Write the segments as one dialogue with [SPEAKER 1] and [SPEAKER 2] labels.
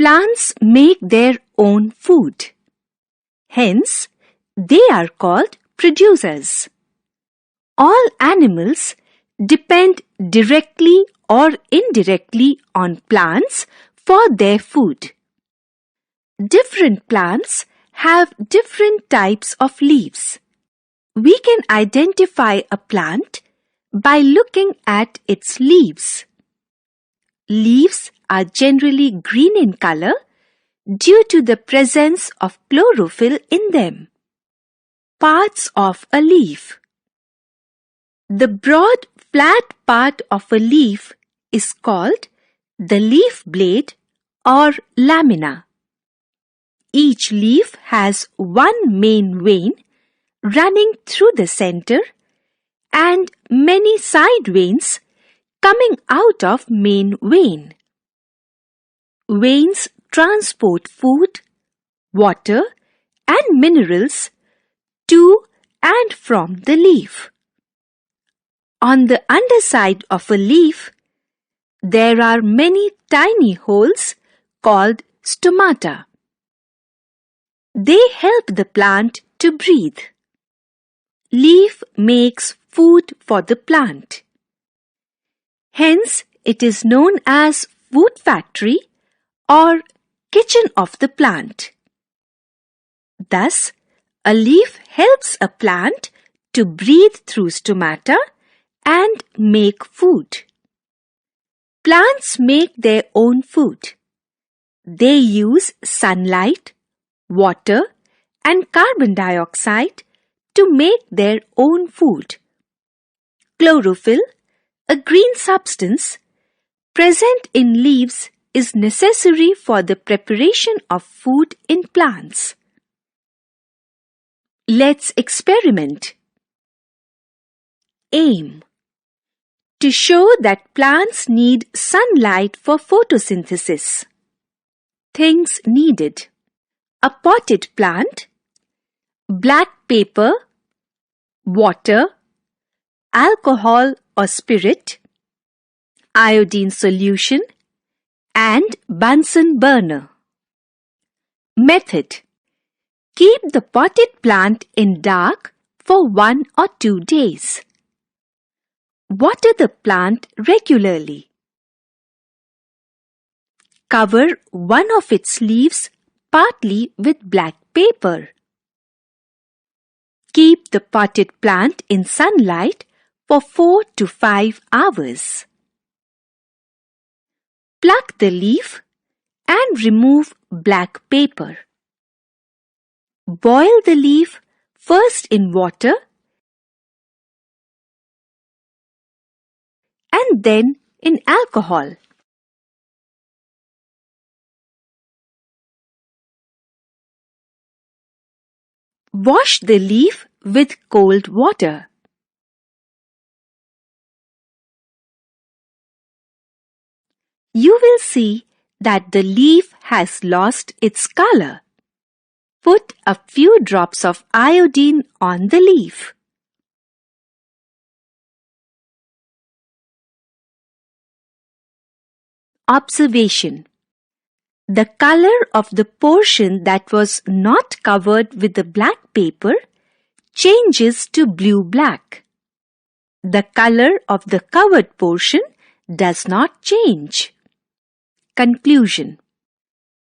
[SPEAKER 1] Plants make their own food. Hence, they are called producers. All animals depend directly or indirectly on plants for their food. Different plants have different types of leaves. We can identify a plant by looking at its leaves. Leaves are generally green in color due to the presence of chlorophyll in them. Parts of a leaf. The broad, flat part of a leaf is called the leaf blade or lamina. Each leaf has one main vein running through the center and many side veins coming out of main vein. Veins transport food, water and minerals to and from the leaf. On the underside of a leaf, there are many tiny holes called stomata. They help the plant to breathe. Leaf makes food for the plant. Hence, it is known as food factory or kitchen of the plant. Thus, a leaf helps a plant to breathe through stomata and make food. Plants make their own food. They use sunlight, water and carbon dioxide to make their own food. Chlorophyll, a green substance present in leaves, is necessary for the preparation of food in plants. Let's experiment. Aim. To show that plants need sunlight for photosynthesis. Things needed: a potted plant, black paper, water, alcohol or spirit, iodine solution, and Bunsen burner. Method: keep the potted plant in dark for 1 or 2 days. Water the plant regularly. Cover one of its leaves partly with black paper. Keep the potted plant in sunlight for 4 to 5 hours. Pluck the leaf and remove black paper. Boil the leaf first in water and then in alcohol. Wash the leaf with cold water. You will see that the leaf has lost its color. Put a few drops of iodine on the leaf. Observation: the color of the portion that was not covered with the black paper changes to blue-black. The color of the covered portion does not change. Conclusion: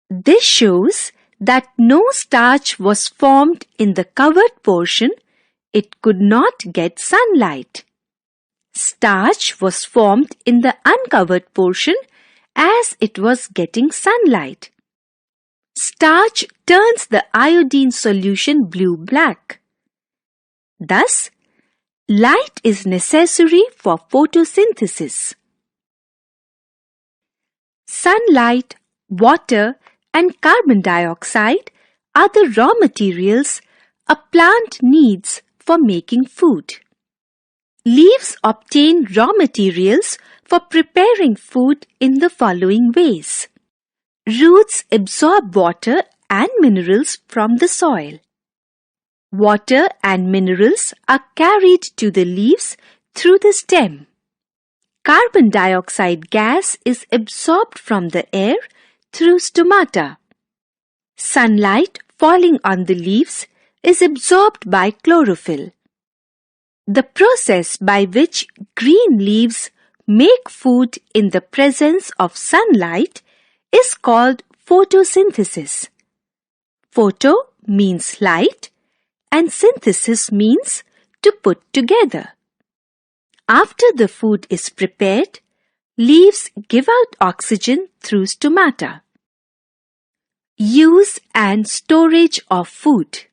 [SPEAKER 1] this shows that no starch was formed in the covered portion. It could not get sunlight. Starch was formed in the uncovered portion as it was getting sunlight. Starch turns the iodine solution blue-black. Thus, light is necessary for photosynthesis. Sunlight, water, and carbon dioxide are the raw materials a plant needs for making food. Leaves obtain raw materials for preparing food in the following ways. Roots absorb water and minerals from the soil. Water and minerals are carried to the leaves through the stem. Carbon dioxide gas is absorbed from the air through stomata. Sunlight falling on the leaves is absorbed by chlorophyll. The process by which green leaves make food in the presence of sunlight is called photosynthesis. Photo means light and synthesis means to put together. After the food is prepared, leaves give out oxygen through stomata. Use and storage of food.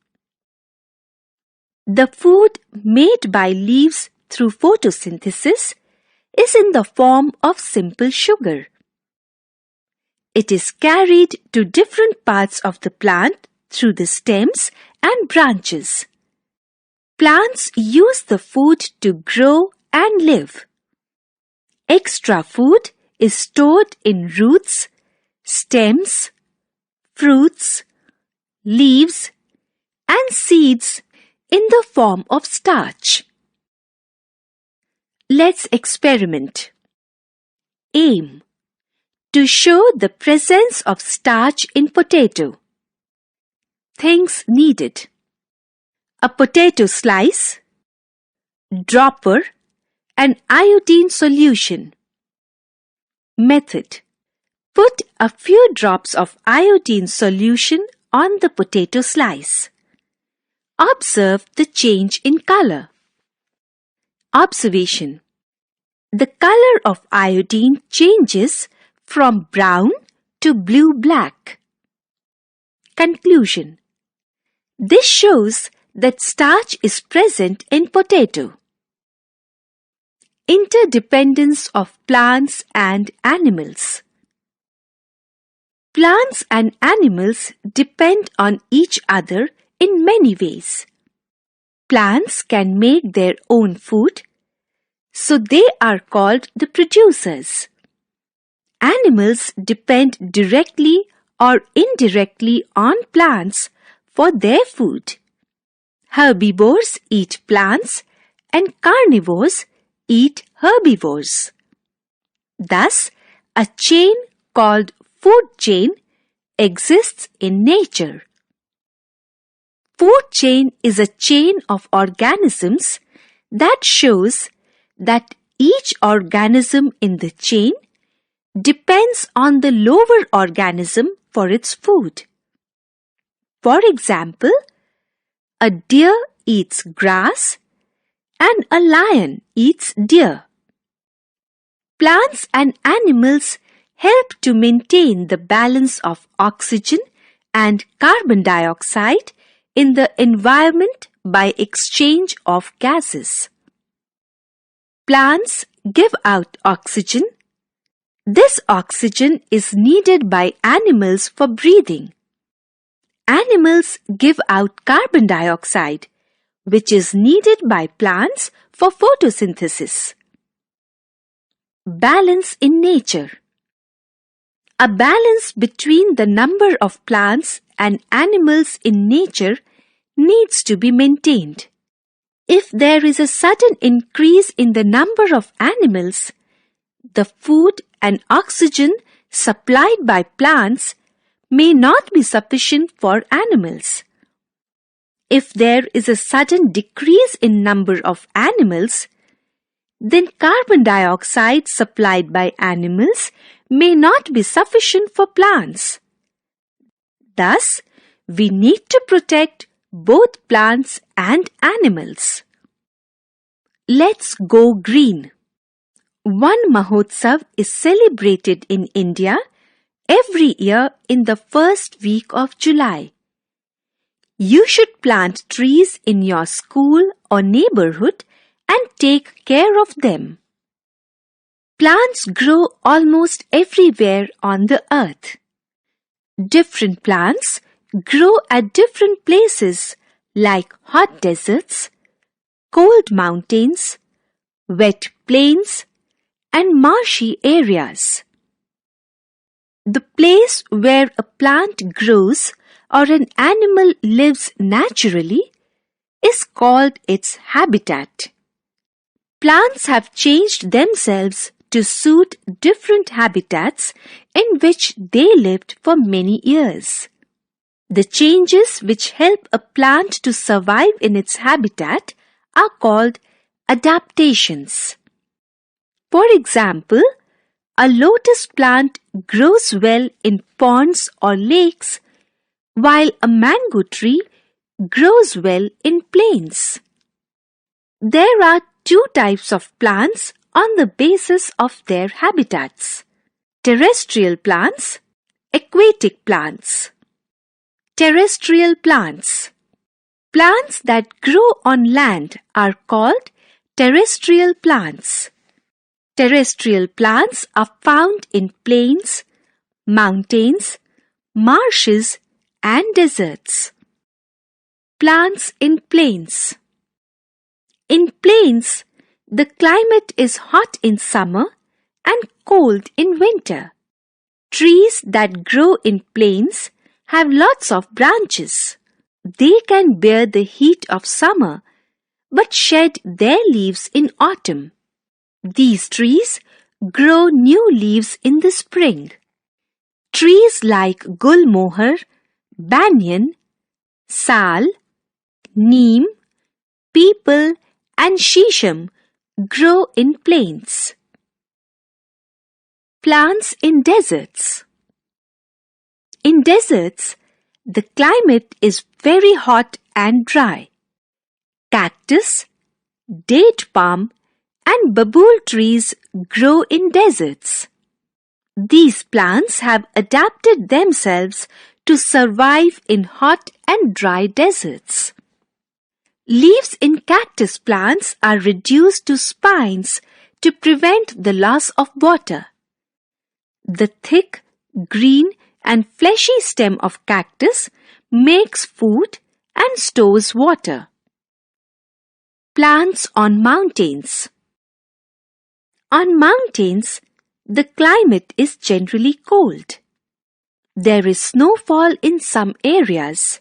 [SPEAKER 1] The food made by leaves through photosynthesis is in the form of simple sugar. It is carried to different parts of the plant through the stems and branches. Plants use the food to grow and live. Extra food is stored in roots, stems, fruits, leaves, and seeds in the form of starch. Let's experiment. Aim: to show the presence of starch in potato. Things needed: a potato slice, dropper, and iodine solution. Method: put a few drops of iodine solution on the potato slice. Observe the change in color. Observation: the color of iodine changes from brown to blue-black. Conclusion: this shows that starch is present in potato. Interdependence of plants and animals. Plants and animals depend on each other in many ways. Plants can make their own food, so they are called the producers. Animals depend directly or indirectly on plants for their food. Herbivores eat plants and carnivores eat herbivores. Thus, a chain called food chain exists in nature. Food chain is a chain of organisms that shows that each organism in the chain depends on the lower organism for its food. For example, a deer eats grass and a lion eats deer. Plants and animals help to maintain the balance of oxygen and carbon dioxide in the environment by exchange of gases. Plants give out oxygen. This oxygen is needed by animals for breathing. Animals give out carbon dioxide, which is needed by plants for photosynthesis. Balance in nature. A balance between the number of plants and animals in nature needs to be maintained. If there is a sudden increase in the number of animals, the food and oxygen supplied by plants may not be sufficient for animals. If there is a sudden decrease in number of animals, then carbon dioxide supplied by animals may not be sufficient for plants. Thus, we need to protect both plants and animals. Let's go green. One Mahotsav is celebrated in India every year in the first week of July. You should plant trees in your school or neighborhood and take care of them. Plants grow almost everywhere on the earth. Different plants grow at different places like hot deserts, cold mountains, wet plains, and marshy areas. The place where a plant grows or an animal lives naturally is called its habitat. Plants have changed themselves to suit different habitats in which they lived for many years. The changes which help a plant to survive in its habitat are called adaptations. For example, a lotus plant grows well in ponds or lakes, while a mango tree grows well in plains. There are two types of plants on the basis of their habitats: terrestrial plants, aquatic plants. Terrestrial plants. Plants that grow on land are called terrestrial plants. Terrestrial plants are found in plains, mountains, marshes, and deserts. Plants in plains. In plains, the climate is hot in summer and cold in winter. Trees that grow in plains have lots of branches. They can bear the heat of summer but shed their leaves in autumn. These trees grow new leaves in the spring. Trees like gulmohar, banyan, sal, neem, peepal, and shisham grow in plains. Plants in deserts. In deserts, the climate is very hot and dry. Cactus, date palm, and babool trees grow in deserts. These plants have adapted themselves to survive in hot and dry deserts. Leaves in cactus plants are reduced to spines to prevent the loss of water. The thick, green, and fleshy stem of cactus makes food and stores water. Plants on mountains. On mountains, the climate is generally cold. There is snowfall in some areas.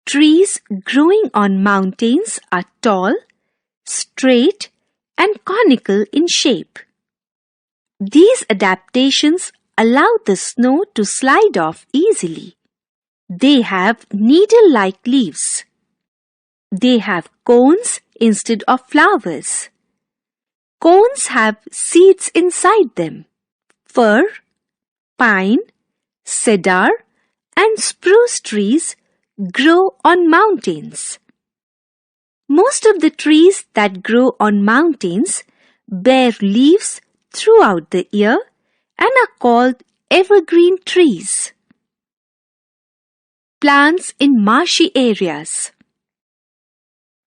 [SPEAKER 1] Trees growing on mountains are tall, straight, and conical in shape. These adaptations allow the snow to slide off easily. They have needle-like leaves. They have cones instead of flowers. Cones have seeds inside them. Fir, pine, cedar, and spruce trees grow on mountains. Most of the trees that grow on mountains bear leaves throughout the year and are called evergreen trees. Plants in marshy areas.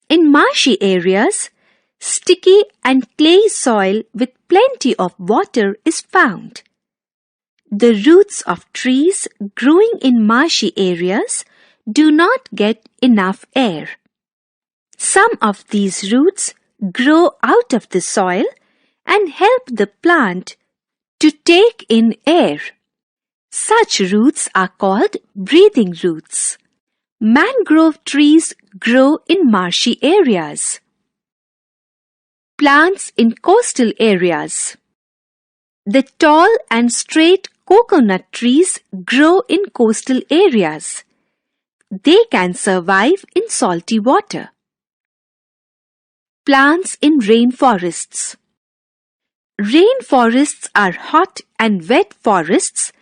[SPEAKER 1] In marshy areas, sticky and clay soil with plenty of water is found. The roots of trees growing in marshy areas do not get enough air. Some of these roots grow out of the soil and help the plant to take in air. Such roots are called breathing roots. Mangrove trees grow in marshy areas. Plants in coastal areas. The tall and straight coconut trees grow in coastal areas. They can survive in salty water. Plants in rainforests. Rainforests are hot and wet forests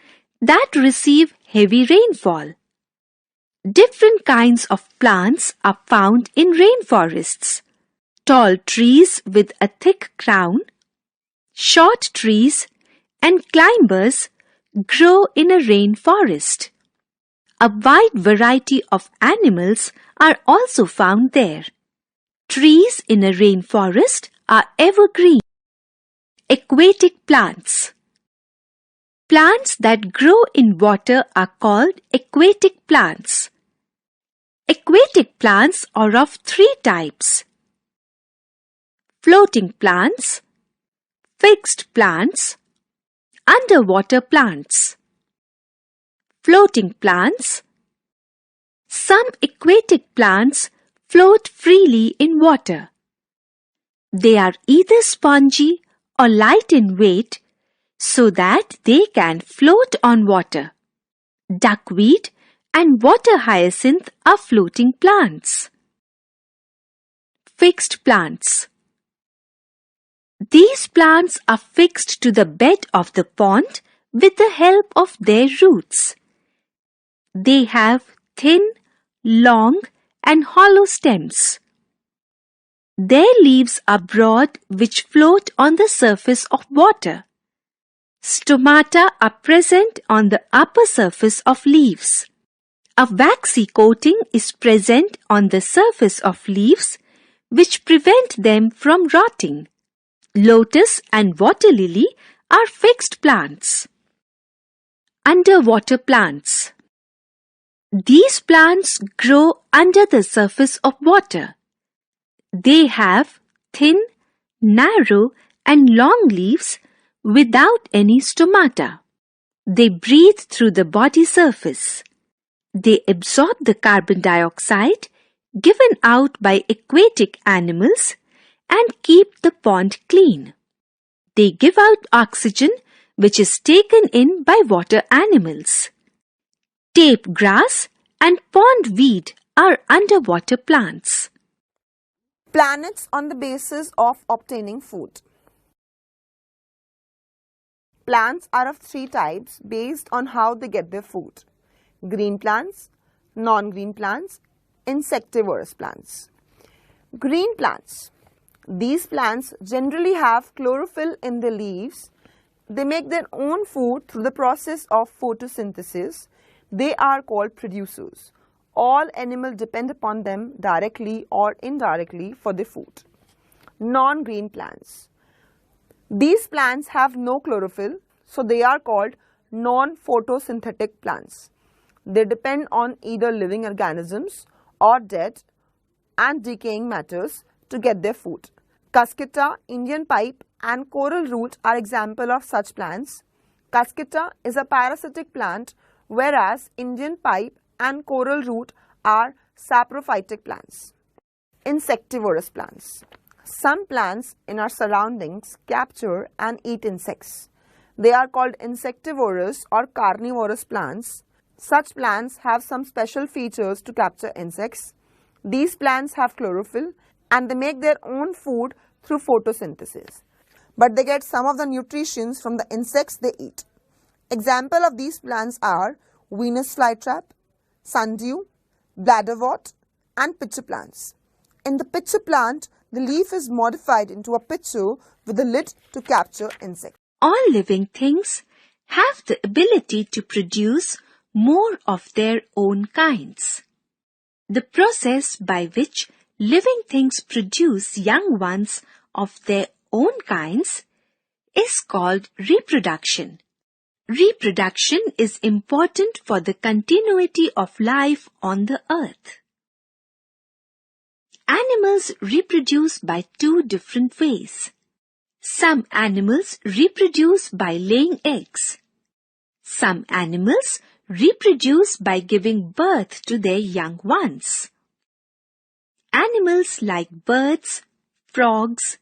[SPEAKER 1] that receive heavy rainfall. Different kinds of plants are found in rainforests. Tall trees with a thick crown, short trees, and climbers grow in a rainforest. A wide variety of animals are also found there. Trees in a rainforest are evergreen. Aquatic plants. Plants that grow in water are called aquatic plants. Aquatic plants are of three types: floating plants, fixed plants, underwater plants. Floating plants. Some aquatic plants float freely in water. They are either spongy or light in weight so that they can float on water. Duckweed and water hyacinth are floating plants. Fixed plants. These plants are fixed to the bed of the pond with the help of their roots. They have thin, long, and hollow stems. Their leaves are broad, which float on the surface of water. Stomata are present on the upper surface of leaves. A waxy coating is present on the surface of leaves, which prevent them from rotting. Lotus and water lily are fixed plants. Underwater plants. These plants grow under the surface of water. They have thin, narrow, and long leaves without any stomata. They breathe through the body surface. They absorb the carbon dioxide given out by aquatic animals and keep the pond clean. They give out oxygen which is taken in by water animals. Tape grass and pond weed are underwater plants.
[SPEAKER 2] Planets on the basis of obtaining food. Plants are of three types based on how they get their food: green plants, non-green plants, insectivorous plants. Green plants. These plants generally have chlorophyll in the leaves. They make their own food through the process of photosynthesis. They are called producers. All animals depend upon them directly or indirectly for their food. Non-green plants. These plants have no chlorophyll, so they are called non-photosynthetic plants. They depend on either living organisms or dead and decaying matters to get their food. Cuscuta, Indian pipe, and coral root are examples of such plants. Cuscuta is a parasitic plant, whereas Indian pipe and coral root are saprophytic plants. Insectivorous plants. Some plants in our surroundings capture and eat insects. They are called insectivorous or carnivorous plants. Such plants have some special features to capture insects. These plants have chlorophyll and they make their own food through photosynthesis. But they get some of the nutrients from the insects they eat. Examples of these plants are Venus flytrap, sundew, bladderwort, and pitcher plants. In the pitcher plant, the leaf is modified into a pitcher with a lid to capture insects.
[SPEAKER 1] All living things have the ability to produce more of their own kinds. The process by which living things produce young ones of their own kinds is called reproduction. Reproduction is important for the continuity of life on the earth. Animals reproduce by two different ways. Some animals reproduce by laying eggs. Some animals reproduce by giving birth to their young ones. Animals like birds, frogs,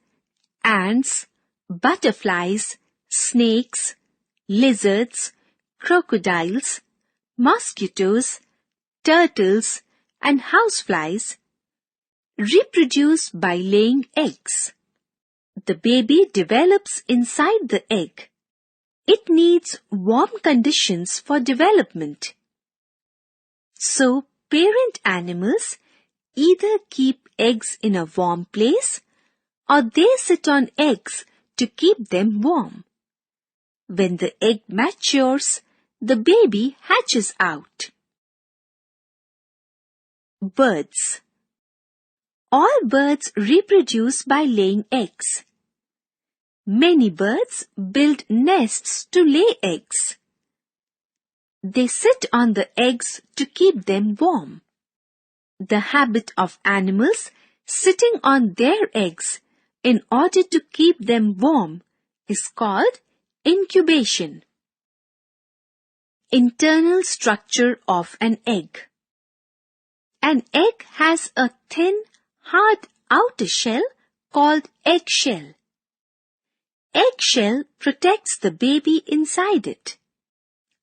[SPEAKER 1] ants, butterflies, snakes, lizards, crocodiles, mosquitoes, turtles, and houseflies reproduce by laying eggs. The baby develops inside the egg. It needs warm conditions for development. So, parent animals either keep eggs in a warm place or they sit on eggs to keep them warm. When the egg matures, the baby hatches out. Birds. All birds reproduce by laying eggs. Many birds build nests to lay eggs. They sit on the eggs to keep them warm. The habit of animals sitting on their eggs in order to keep them warm is called incubation. Internal structure of an egg. An egg has a thin, hard outer shell called eggshell. eggshell protects the baby inside it.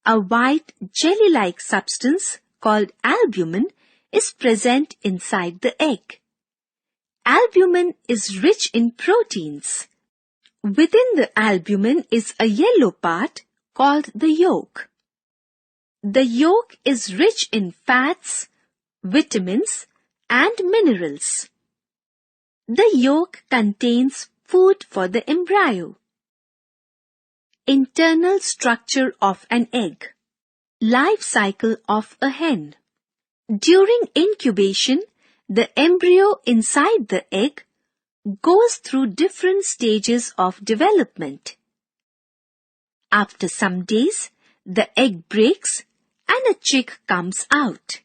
[SPEAKER 1] A white jelly-like substance called albumin is present inside the egg. Albumin is rich in proteins. Within the albumin is a yellow part called the yolk. The yolk is rich in fats, vitamins, and minerals. The yolk contains food for the embryo. Internal structure of an egg. Life cycle of a hen. During incubation, the embryo inside the egg goes through different stages of development. After some days, the egg breaks and a chick comes out.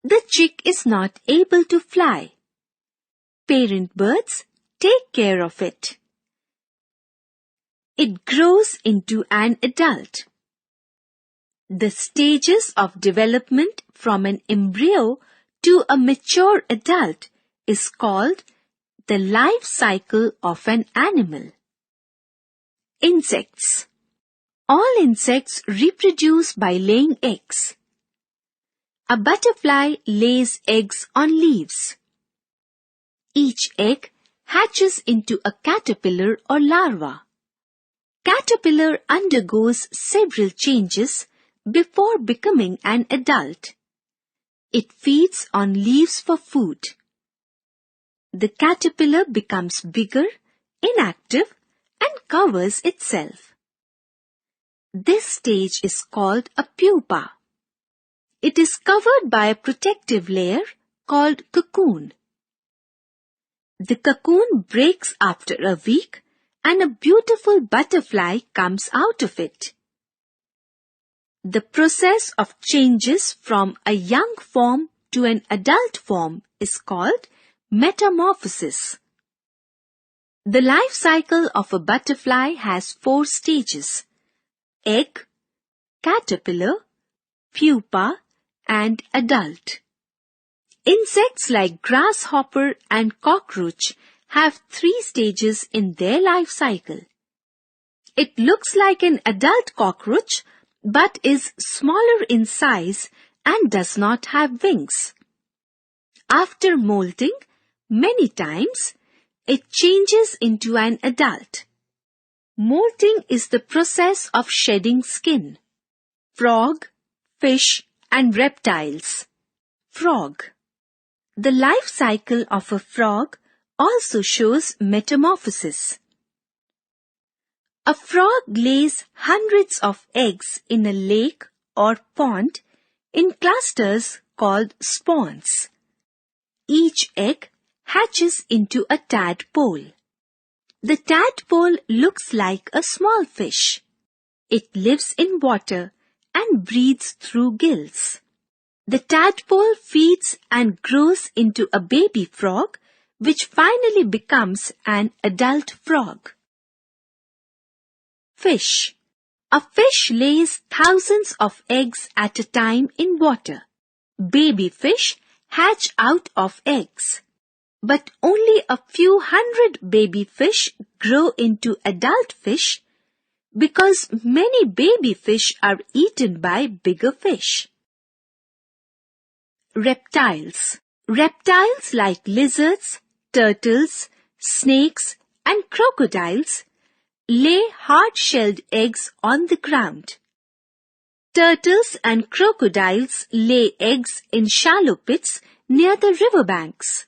[SPEAKER 1] The chick is not able to fly. Parent birds take care of it. It grows into an adult. The stages of development from an embryo to a mature adult is called the life cycle of an animal. Insects. All insects reproduce by laying eggs. A butterfly lays eggs on leaves. Each egg hatches into a caterpillar or larva. Caterpillar undergoes several changes before becoming an adult. It feeds on leaves for food. The caterpillar becomes bigger, inactive, and covers itself. This stage is called a pupa. It is covered by a protective layer called cocoon. The cocoon breaks after a week and a beautiful butterfly comes out of it. The process of changes from a young form to an adult form is called metamorphosis. The life cycle of a butterfly has 4 stages: egg, caterpillar, pupa, and adult. Insects like grasshopper and cockroach have 3 stages in their life cycle. It looks like an adult cockroach but is smaller in size and does not have wings. After molting, many times, it changes into an adult. Molting is the process of shedding skin. Frog, fish, and reptiles. Frog. The life cycle of a frog also shows metamorphosis. A frog lays hundreds of eggs in a lake or pond in clusters called spawns. Each egg hatches into a tadpole. The tadpole looks like a small fish. It lives in water and breathes through gills. The tadpole feeds and grows into a baby frog, which finally becomes an adult frog. Fish. A fish lays thousands of eggs at a time in water. Baby fish hatch out of eggs. But only a few hundred baby fish grow into adult fish because many baby fish are eaten by bigger fish. Reptiles. Reptiles like lizards, turtles, snakes, and crocodiles lay hard-shelled eggs on the ground. Turtles and crocodiles lay eggs in shallow pits near the riverbanks.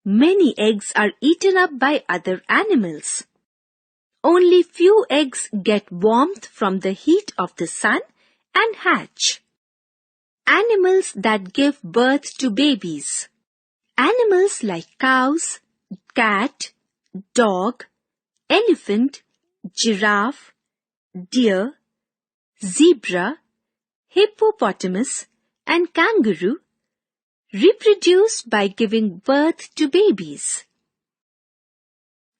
[SPEAKER 1] Many eggs are eaten up by other animals. Only few eggs get warmth from the heat of the sun and hatch. Animals that give birth to babies. Animals like cows, cat, dog, elephant, giraffe, deer, zebra, hippopotamus, and kangaroo reproduce by giving birth to babies.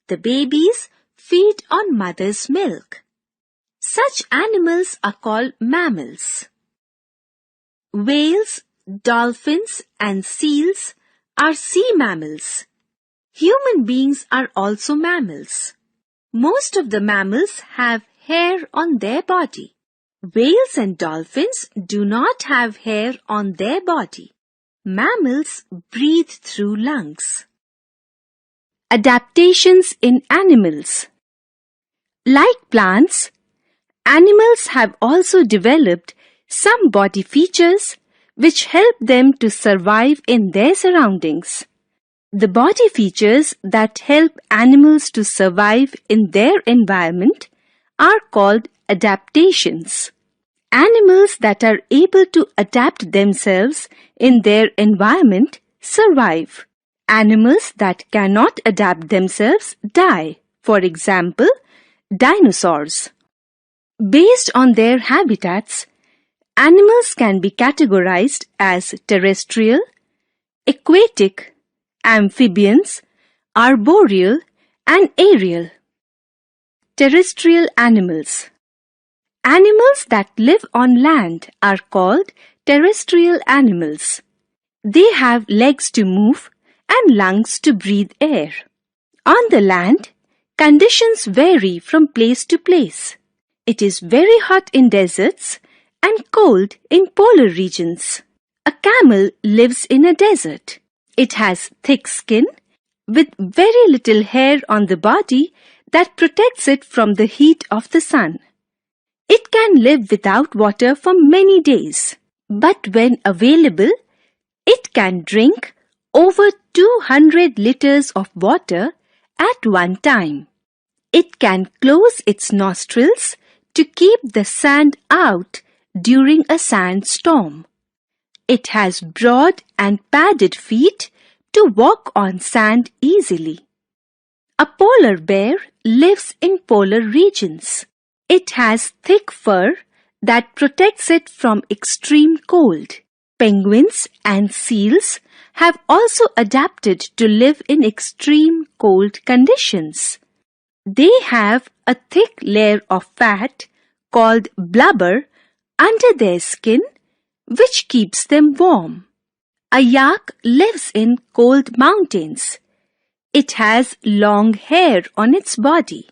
[SPEAKER 1] The babies feed on mother's milk. Such animals are called mammals. Whales, dolphins, and seals are sea mammals. Human beings are also mammals. Most of the mammals have hair on their body. Whales and dolphins do not have hair on their body. Mammals breathe through lungs. Adaptations in animals. Like plants, animals have also developed some body features which help them to survive in their surroundings. The body features that help animals to survive in their environment are called adaptations. Animals that are able to adapt themselves in their environment survive. Animals that cannot adapt themselves die. For example, dinosaurs. Based on their habitats, animals can be categorized as terrestrial, aquatic, amphibians, arboreal, and aerial. Terrestrial animals. Animals that live on land are called terrestrial animals. They have legs to move and lungs to breathe air. On the land, conditions vary from place to place. It is very hot in deserts and cold in polar regions. A camel lives in a desert. It has thick skin with very little hair on the body that protects it from the heat of the sun. It can live without water for many days, but when available, it can drink over 200 liters of water at one time. It can close its nostrils to keep the sand out during a sandstorm. It has broad and padded feet to walk on sand easily. A polar bear lives in polar regions. It has thick fur that protects it from extreme cold. Penguins and seals have also adapted to live in extreme cold conditions. They have a thick layer of fat called blubber under their skin, which keeps them warm. A yak lives in cold mountains. It has long hair on its body.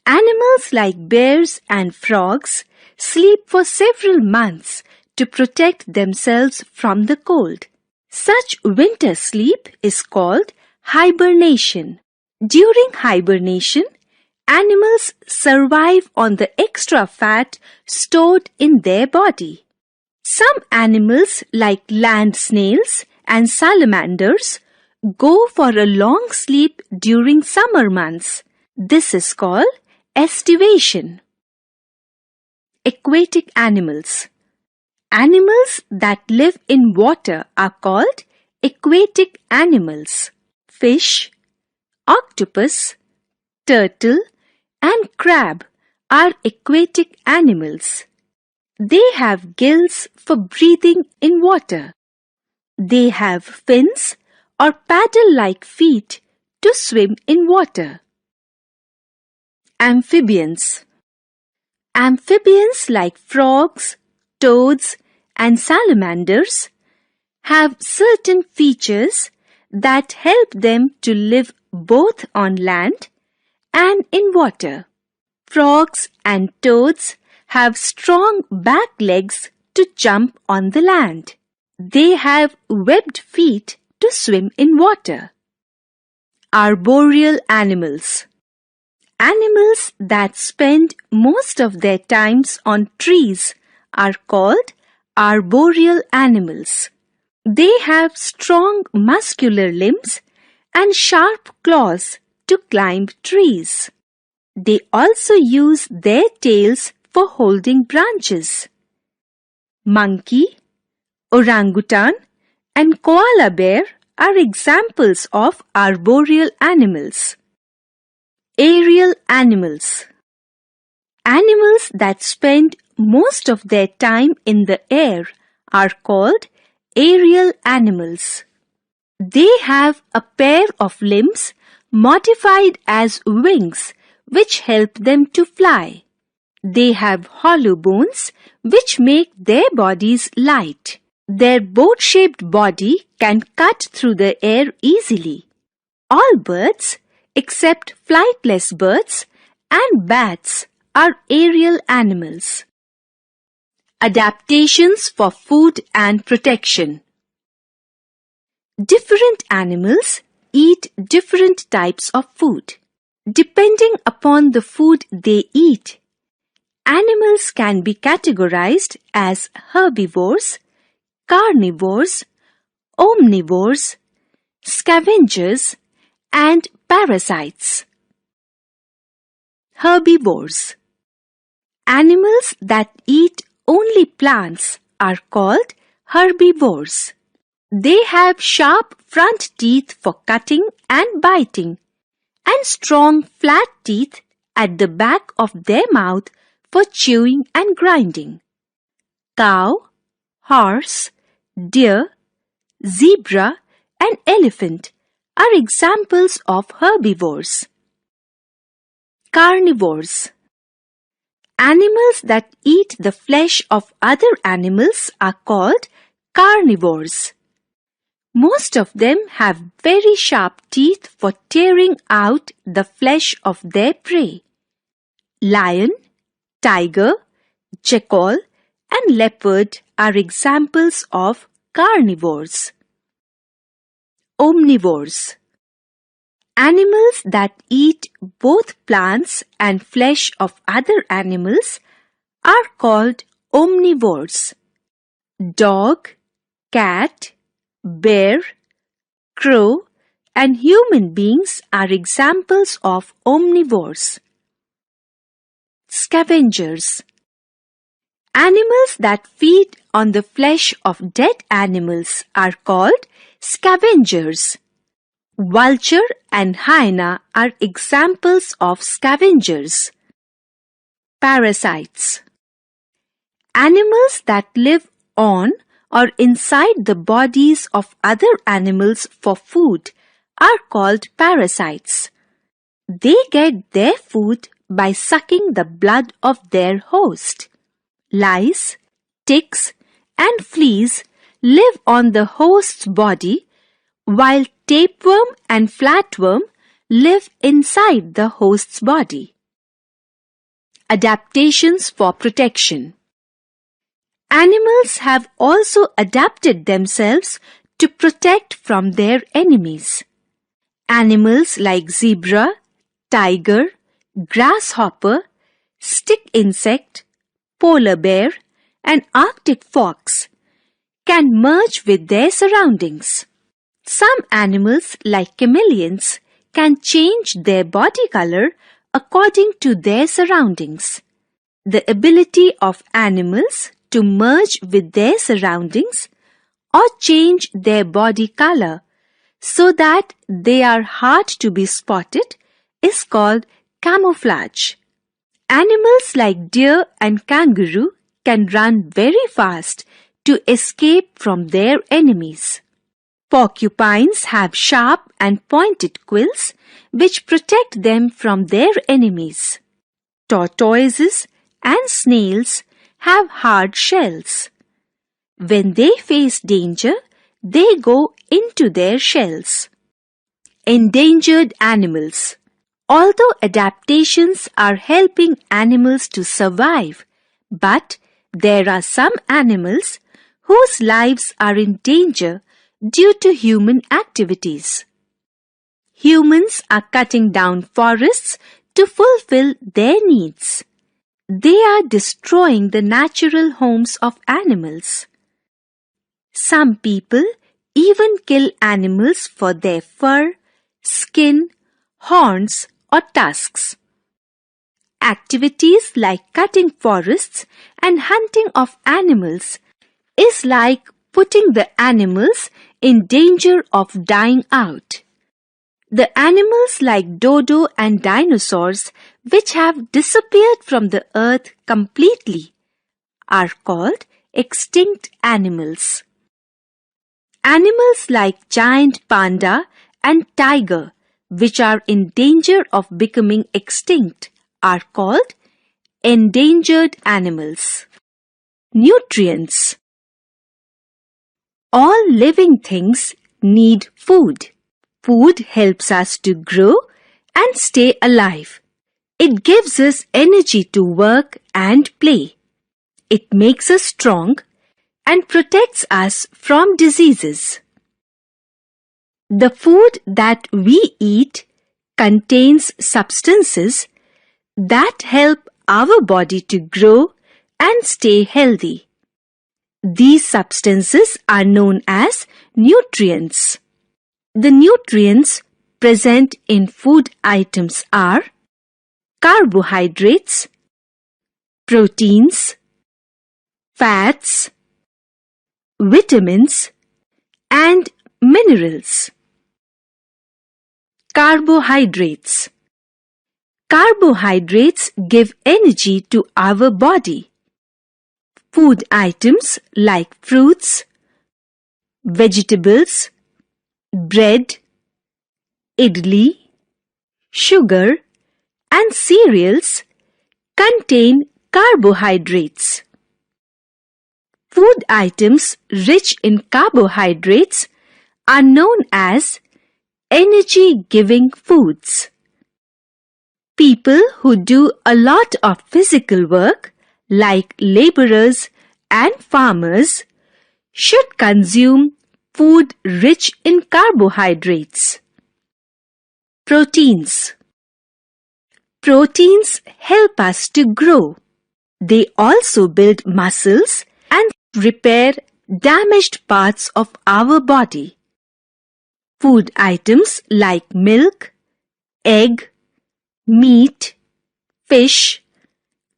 [SPEAKER 1] Animals like bears and frogs sleep for several months to protect themselves from the cold. Such winter sleep is called hibernation. During hibernation, animals survive on the extra fat stored in their body. Some animals like land snails and salamanders go for a long sleep during summer months. This is called estivation. Aquatic animals. Animals that live in water are called aquatic animals. Fish, octopus, turtle, and crab are aquatic animals. They have gills for breathing in water. They have fins or paddle-like feet to swim in water. Amphibians. Amphibians like frogs, toads, and salamanders have certain features that help them to live both on land and in water. Frogs and toads have strong back legs to jump on the land. They have webbed feet to swim in water. Arboreal animals. Animals that spend most of their times on trees are called arboreal animals. They have strong muscular limbs and sharp claws to climb trees. They also use their tails for holding branches. Monkey, orangutan, and koala bear are examples of arboreal animals. Aerial animals. Animals that spend most of their time in the air are called aerial animals. They have a pair of limbs modified as wings which help them to fly. They have hollow bones which make their bodies light. Their boat-shaped body can cut through the air easily. All birds, except flightless birds and bats are aerial animals. Adaptations for food and protection. Different animals eat different types of food. Depending upon the food they eat, animals can be categorized as herbivores, carnivores, omnivores, scavengers, and parasites. Herbivores. Animals that eat only plants are called herbivores. They have sharp front teeth for cutting and biting, and strong flat teeth at the back of their mouth for chewing and grinding. Cow, horse, deer, zebra, and elephant are examples of herbivores. Carnivores. Animals that eat the flesh of other animals are called carnivores. Most of them have very sharp teeth for tearing out the flesh of their prey. Lion, tiger, jackal, and leopard are examples of carnivores. Omnivores. Animals that eat both plants and flesh of other animals are called omnivores. Dog, cat, bear, crow, and human beings are examples of omnivores. Scavengers. Animals that feed on the flesh of dead animals are called scavengers. Vulture and hyena are examples of scavengers. Parasites. Animals that live on or inside the bodies of other animals for food are called parasites. They get their food by sucking the blood of their host. Lice, ticks, and fleas live on the host's body, while tapeworm and flatworm live inside the host's body. Adaptations for protection. Animals have also adapted themselves to protect from their enemies. Animals like zebra, tiger, grasshopper, stick insect, polar bear, and Arctic fox can merge with their surroundings. Some animals, like chameleons, can change their body color according to their surroundings. The ability of animals to merge with their surroundings or change their body color so that they are hard to be spotted is called camouflage. Animals like deer and kangaroo can run very fast to escape from their enemies. Porcupines have sharp and pointed quills which protect them from their enemies. Tortoises and snails have hard shells. When they face danger, they go into their shells. Endangered animals. Although adaptations are helping animals to survive, but there are some animals whose lives are in danger due to human activities. Humans are cutting down forests to fulfill their needs. They are destroying the natural homes of animals. Some people even kill animals for their fur, skin, horns, or tusks. Activities like cutting forests and hunting of animals is like putting the animals in danger of dying out. The animals like dodo and dinosaurs, which have disappeared from the earth completely, are called extinct animals. Animals like giant panda and tiger, which are in danger of becoming extinct, are called endangered animals. Nutrients. All living things need food. Food helps us to grow and stay alive. It gives us energy to work and play. It makes us strong and protects us from diseases. The food that we eat contains substances that help our body to grow and stay healthy. These substances are known as nutrients. The nutrients present in food items are carbohydrates, proteins, fats, vitamins, and minerals. Carbohydrates. Carbohydrates give energy to our body. Food items like fruits, vegetables, bread, idli, sugar, and cereals contain carbohydrates. Food items rich in carbohydrates are known as energy-giving foods. People who do a lot of physical work, like laborers and farmers, should consume food rich in carbohydrates. Proteins. Proteins help us to grow. They also build muscles and repair damaged parts of our body. Food items like milk, egg, meat, fish,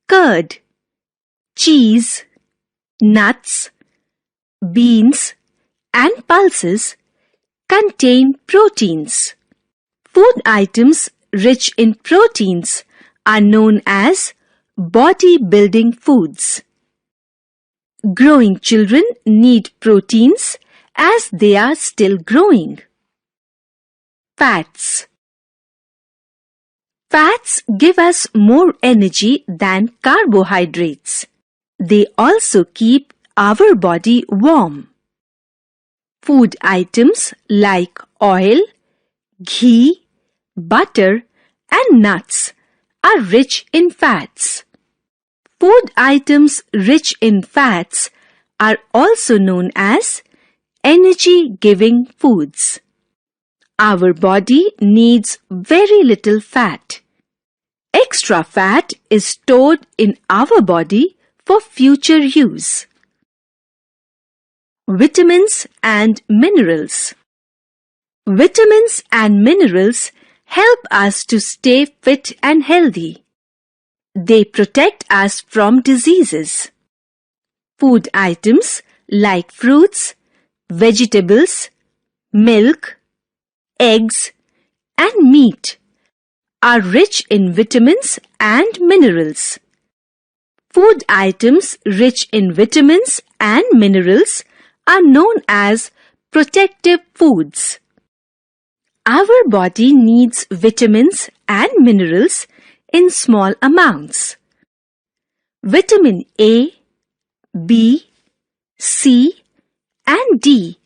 [SPEAKER 1] curd, cheese, nuts, beans, and pulses contain proteins. Food items rich in proteins are known as body-building foods. Growing children need proteins as they are still growing. Fats. Fats give us more energy than carbohydrates. They also keep our body warm. Food items like oil, ghee, butter, and nuts are rich in fats. Food items rich in fats are also known as energy-giving foods. Our body needs very little fat. Extra fat is stored in our body for future use. Vitamins and minerals. Vitamins and minerals help us to stay fit and healthy. They protect us from diseases. Food items like fruits, vegetables, milk, eggs, and meat are rich in vitamins and minerals. Food items rich in vitamins and minerals are known as protective foods. Our body needs vitamins and minerals in small amounts. Vitamin A, B, C, and D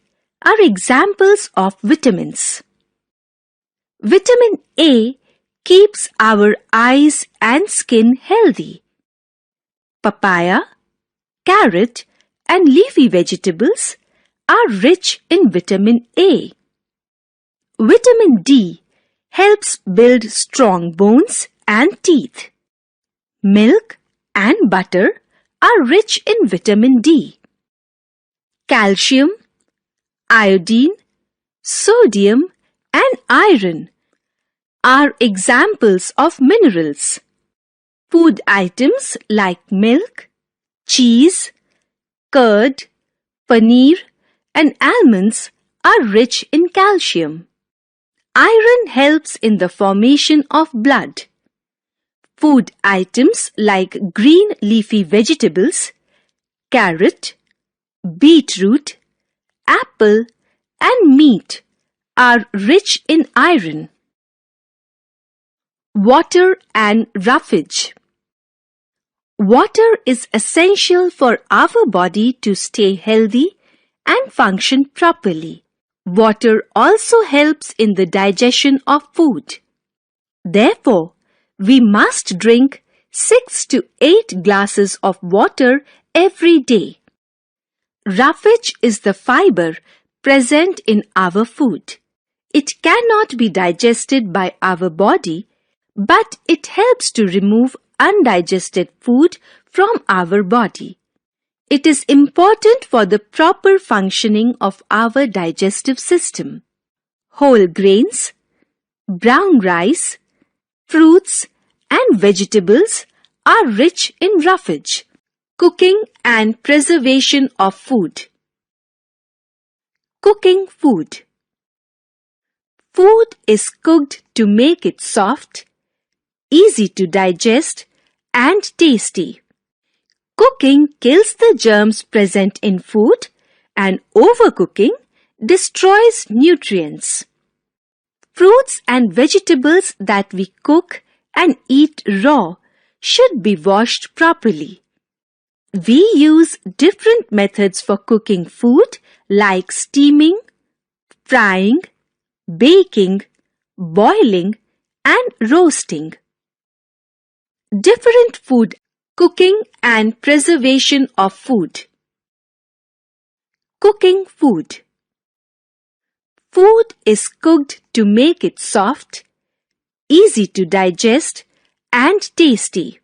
[SPEAKER 1] are examples of vitamins. Vitamin A keeps our eyes and skin healthy. Papaya, carrot, and leafy vegetables are rich in vitamin A. Vitamin D helps build strong bones and teeth. Milk and butter are rich in vitamin D. Calcium, iodine, sodium, and iron are examples of minerals. Food items like milk, cheese, curd, paneer, and almonds are rich in calcium. Iron helps in the formation of blood. Food items like green leafy vegetables, carrot, beetroot, apple, and meat are rich in iron. Water and roughage. Water is essential for our body to stay healthy and function properly. Water also helps in the digestion of food. Therefore, We must drink 6 to 8 glasses of water every day. Roughage is the fiber present in our food. It cannot be digested by our body, but it helps to remove undigested food from our body. It is important for the proper functioning of our digestive system. Whole grains, brown rice, fruits and vegetables are rich in roughage. Cooking and preservation of food. Cooking food. Food is cooked to make it soft, easy to digest and tasty. Cooking kills the germs present in food and overcooking destroys nutrients. Fruits and vegetables that we cook and eat raw should be washed properly. We use different methods for cooking food like steaming, frying, baking, boiling and roasting. Different food cooking and preservation of food. Cooking food. Food is cooked to make it soft, easy to digest and tasty.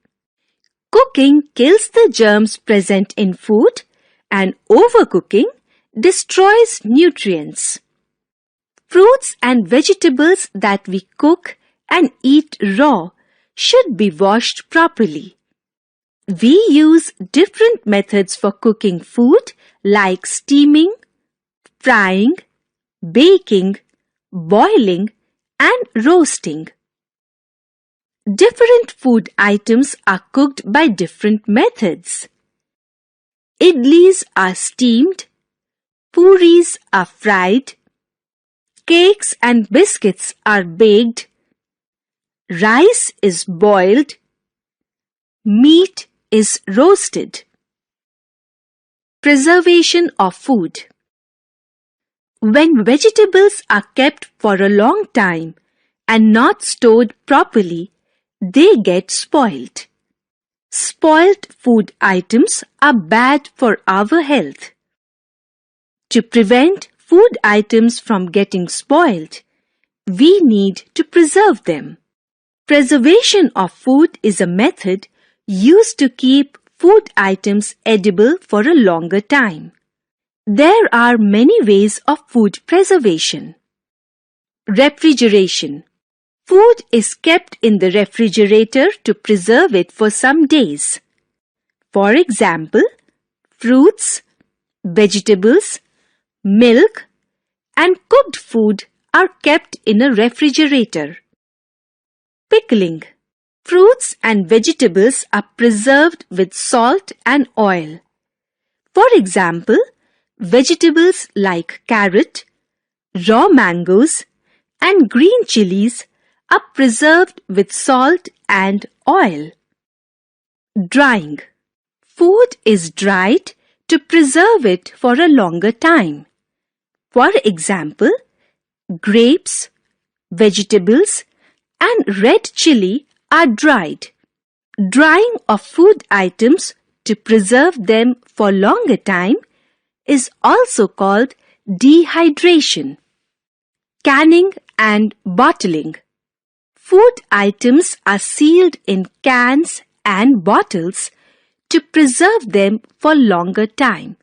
[SPEAKER 1] Cooking kills the germs present in food and overcooking destroys nutrients. Fruits and vegetables that we cook and eat raw should be washed properly. We use different methods for cooking food like steaming, frying, baking, boiling and roasting. Different food items are cooked by different methods. Idlis are steamed, puris are fried, cakes and biscuits are baked, rice is boiled, meat is roasted. Preservation of food. When vegetables are kept for a long time and not stored properly, they get spoiled. Spoiled food items are bad for our health. To prevent food items from getting spoiled, we need to preserve them. Preservation of food is a method used to keep food items edible for a longer time. There are many ways of food preservation. Refrigeration. Food is kept in the refrigerator to preserve it for some days. For example, fruits, vegetables, milk, and cooked food are kept in a refrigerator. Pickling. Fruits and vegetables are preserved with salt and oil. For example, vegetables like carrot, raw mangoes, and green chilies are preserved with salt and oil. Drying. Food is dried to preserve it for a longer time. For example, grapes, vegetables, and red chili are dried. Drying of food items to preserve them for longer time is also called dehydration. Canning and bottling. Food items are sealed in cans and bottles to preserve them for longer time.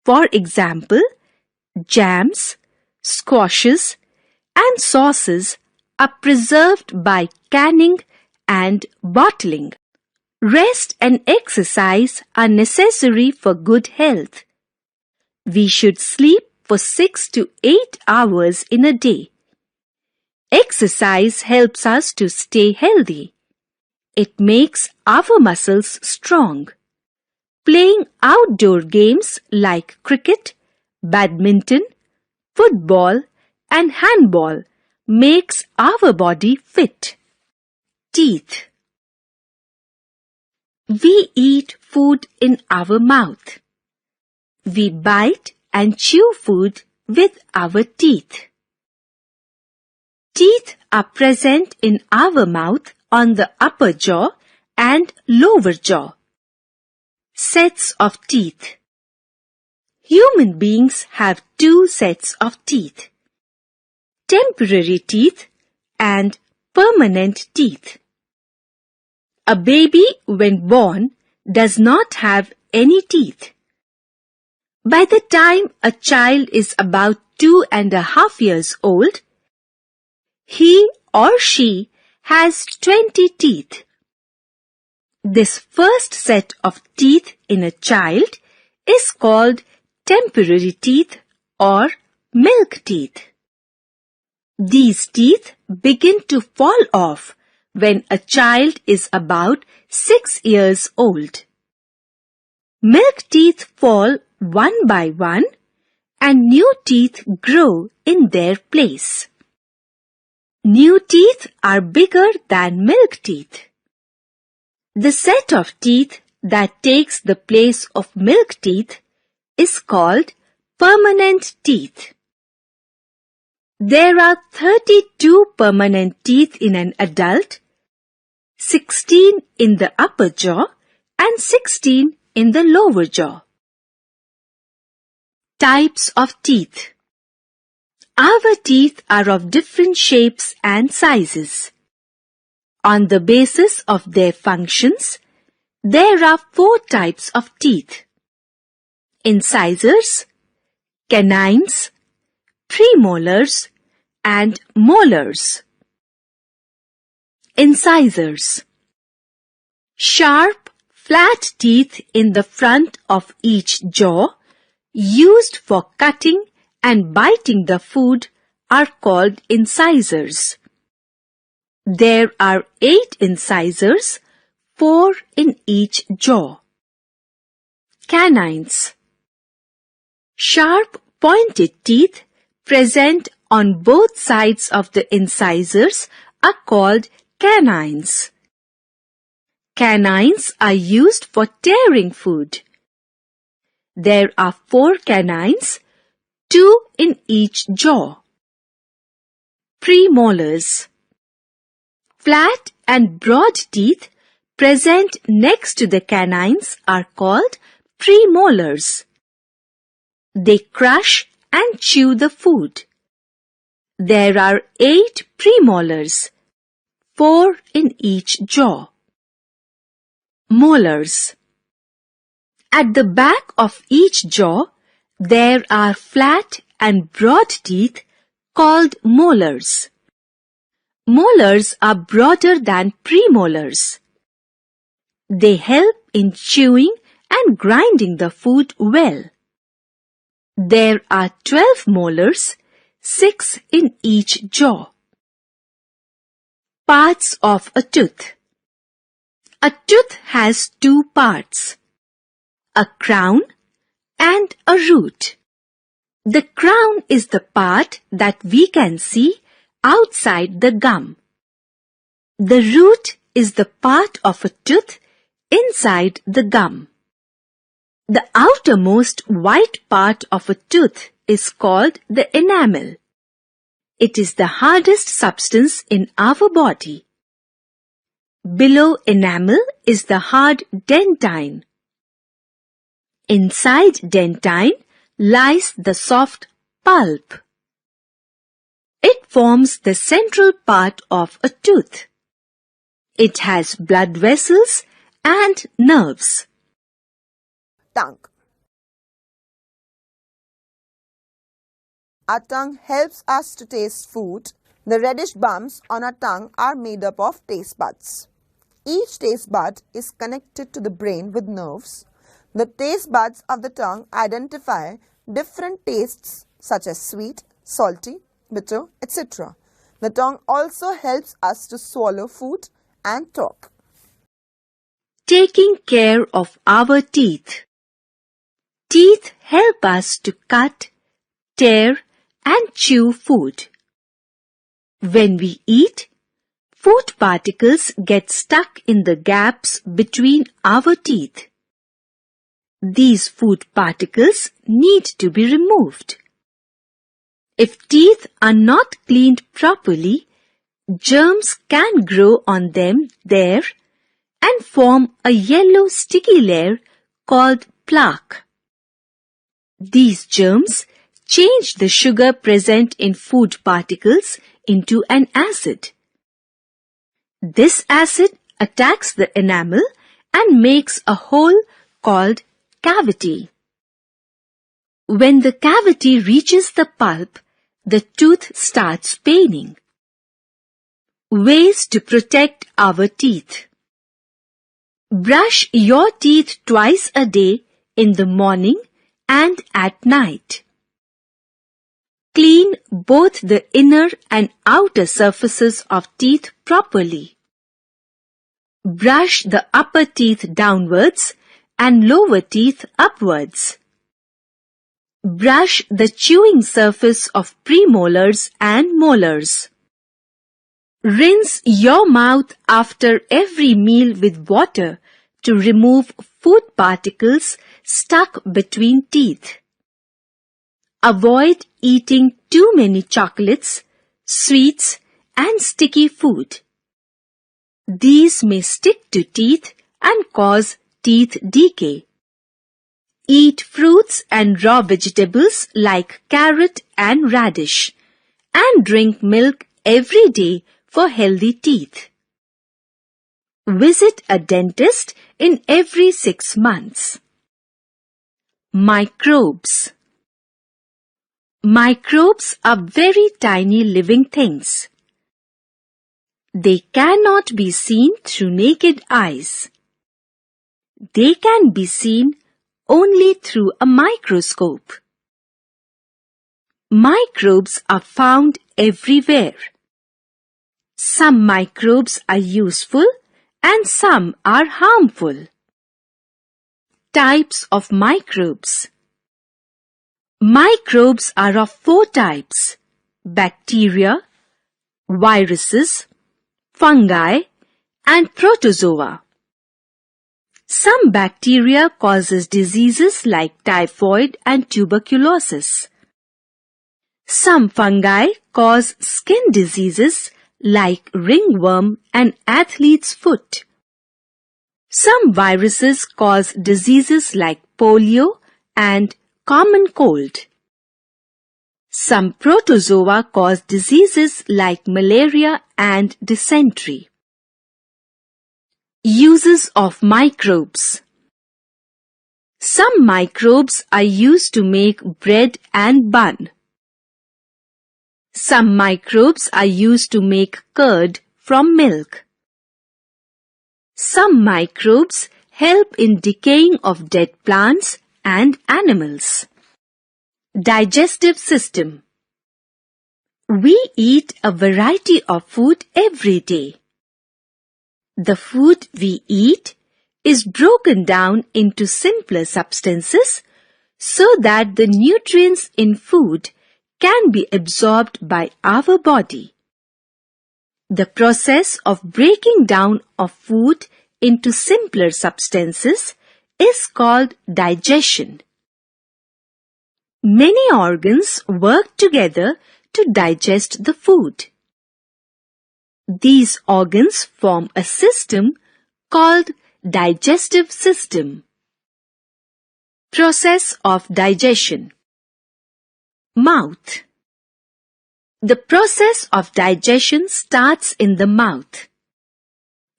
[SPEAKER 1] For example, jams, squashes, and sauces are preserved by canning and bottling. Rest and exercise are necessary for good health. We should sleep for 6 to 8 hours in a day. Exercise helps us to stay healthy. It makes our muscles strong. Playing outdoor games like cricket, badminton, football, and handball makes our body fit. Teeth. We eat food in our mouth. We bite and chew food with our teeth. Teeth are present in our mouth on the upper jaw and lower jaw. Sets of teeth. Human beings have two sets of teeth: temporary teeth and permanent teeth. A baby, when born, does not have any teeth. By the time a child is about 2.5 years old, he or she has 20 teeth. This first set of teeth in a child is called temporary teeth or milk teeth. These teeth begin to fall off when a child is about 6 years old. Milk teeth fall one by one and new teeth grow in their place. New teeth are bigger than milk teeth. The set of teeth that takes the place of milk teeth is called permanent teeth. There are 32 permanent teeth in an adult, 16 in the upper jaw and 16 in the lower jaw. Types of teeth. Our teeth are of different shapes and sizes. On the basis of their functions, there are 4 types of teeth: incisors, canines, premolars, and molars. Incisors. Sharp, flat teeth in the front of each jaw, used for cutting and biting the food, are called incisors. There are 8 incisors, 4 in each jaw. Canines. Sharp, pointed teeth present on both sides of the incisors are called canines. Canines are used for tearing food. There are 4 canines, 2 in each jaw. Premolars. Flat and broad teeth present next to the canines are called premolars. They crush and chew the food. There are 8 premolars, 4 in each jaw. Molars. At the back of each jaw, there are flat and broad teeth called molars. Molars are broader than premolars. They help in chewing and grinding the food well. There are 12 molars, 6 in each jaw. Parts of a tooth. A tooth has 2 parts: a crown and a root. The crown is the part that we can see outside the gum. The root is the part of a tooth inside the gum. The outermost white part of a tooth is called the enamel. It is the hardest substance in our body. Below enamel is the hard dentine. Inside dentine lies the soft pulp. It forms the central part of a tooth. It has blood vessels and nerves.
[SPEAKER 2] Tongue. Our tongue helps us to taste food. The reddish bumps on our tongue are made up of taste buds. Each taste bud is connected to the brain with nerves. The taste buds of the tongue identify different tastes such as sweet, salty, bitter, etc. The tongue also helps us to swallow food and talk.
[SPEAKER 1] Taking care of our teeth. Teeth help us to cut, tear, and chew food. When we eat, food particles get stuck in the gaps between our teeth. These food particles need to be removed. If teeth are not cleaned properly, Germs can grow on them there and form a yellow sticky layer called plaque. These germs change the sugar present in food particles into an acid. This acid attacks the enamel and makes a hole called cavity. When the cavity reaches the pulp, the tooth starts paining. Ways to protect our teeth. Brush your teeth twice a day in the morning and at night. Clean both the inner and outer surfaces of teeth properly. Brush the upper teeth downwards and lower teeth upwards. Brush the chewing surface of premolars and molars. Rinse your mouth after every meal with water to remove food particles stuck between teeth. Avoid eating too many chocolates, sweets, and sticky food. These may stick to teeth and cause teeth decay. Eat fruits and raw vegetables like carrot and radish, and drink milk every day for healthy teeth. Visit a dentist in every 6 months. Microbes. Microbes are very tiny living things. They cannot be seen through naked eyes. They can be seen only through a microscope. Microbes are found everywhere. Some microbes are useful and some are harmful. Types of microbes. Microbes are of 4 types: bacteria, viruses, fungi, and protozoa. Some bacteria causes diseases like typhoid and tuberculosis. Some fungi cause skin diseases like ringworm and athlete's foot. Some viruses cause diseases like polio and common cold. Some protozoa cause diseases like malaria and dysentery. Uses of microbes. Some microbes are used to make bread and bun. Some microbes are used to make curd from milk. Some microbes help in decaying of dead plants and animals. Digestive system. We eat a variety of food every day. The food we eat is broken down into simpler substances so that the nutrients in food can be absorbed by our body. The process of breaking down of food into simpler substances is called digestion. Many organs work together to digest the food. These organs form a system called digestive system. Process of digestion. Mouth. The process of digestion starts in the mouth.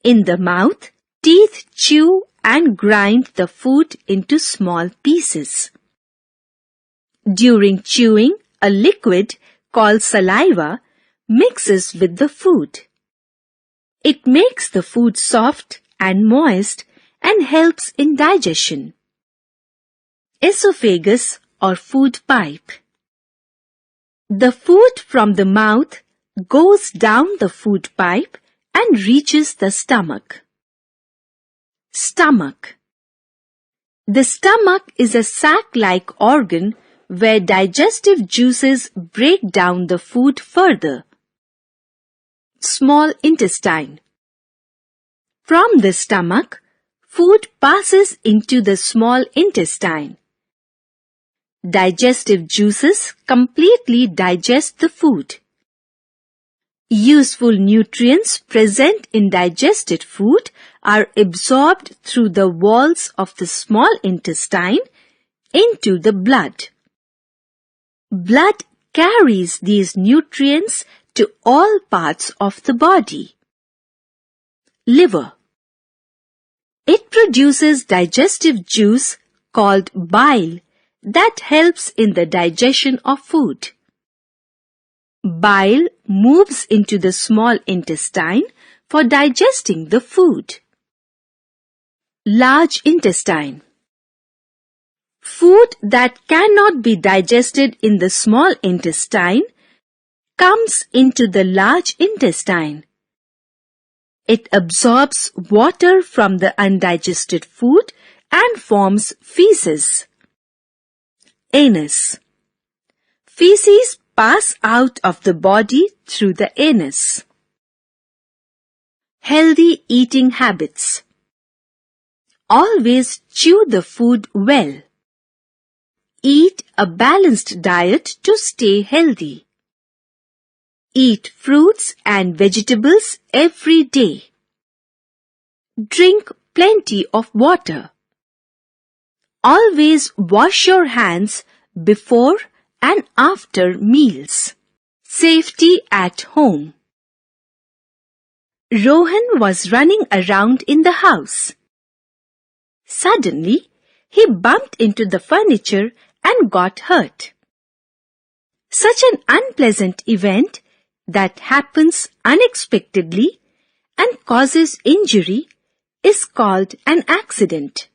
[SPEAKER 1] In the mouth, teeth chew and grind the food into small pieces. During chewing, a liquid called saliva mixes with the food. It makes the food soft and moist and helps in digestion. Esophagus or food pipe. The food from the mouth goes down the food pipe and reaches the stomach. Stomach. The stomach is a sac-like organ where digestive juices break down the food further. Small intestine. From the stomach, food passes into the small intestine. Digestive juices completely digest the food. Useful nutrients present in digested food are absorbed through the walls of the small intestine into the blood. Blood carries these nutrients to all parts of the body. Liver. It produces digestive juice called bile that helps in the digestion of food. Bile moves into the small intestine for digesting the food. Large intestine. Food that cannot be digested in the small intestine comes into the large intestine. It absorbs water from the undigested food and forms feces. Anus. Feces pass out of the body through the anus. Healthy eating habits. Always chew the food well. Eat a balanced diet to stay healthy. Eat fruits and vegetables every day. Drink plenty of water. Always wash your hands before and after meals. Safety at home. Rohan was running around in the house. Suddenly, he bumped into the furniture and got hurt. Such an unpleasant event that happens unexpectedly and causes injury is called an accident.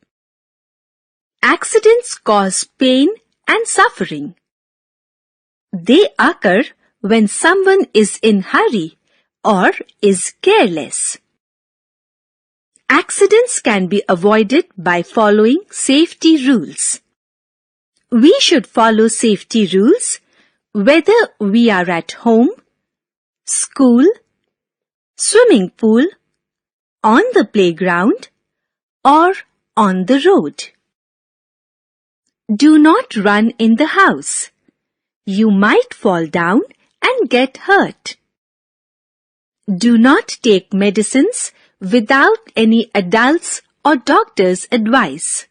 [SPEAKER 1] Accidents cause pain and suffering. They occur when someone is in hurry or is careless. Accidents can be avoided by following safety rules. We should follow safety rules whether we are at home, school, swimming pool, on the playground, or on the road. Do not run in the house. You might fall down and get hurt. Do not take medicines without any adults or doctor's advice.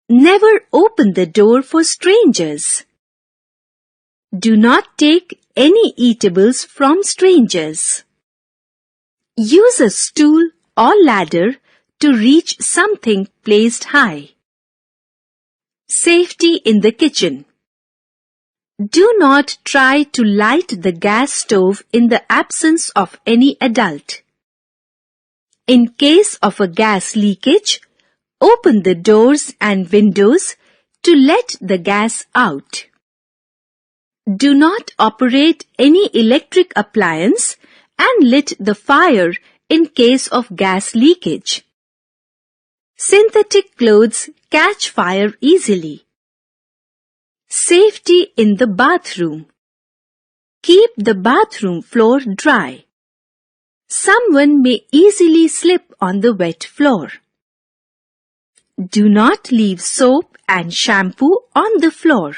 [SPEAKER 1] Never open the door for strangers. Do not take any eatables from strangers. Use a stool or ladder to reach something placed high. Safety in the kitchen. Do not try to light the gas stove in the absence of any adult. In case of a gas leakage, open the doors and windows to let the gas out. Do not operate any electric appliance and lit the fire in case of gas leakage. Synthetic clothes catch fire easily. Safety in the bathroom. Keep the bathroom floor dry. Someone may easily slip on the wet floor. Do not leave soap and shampoo on the floor.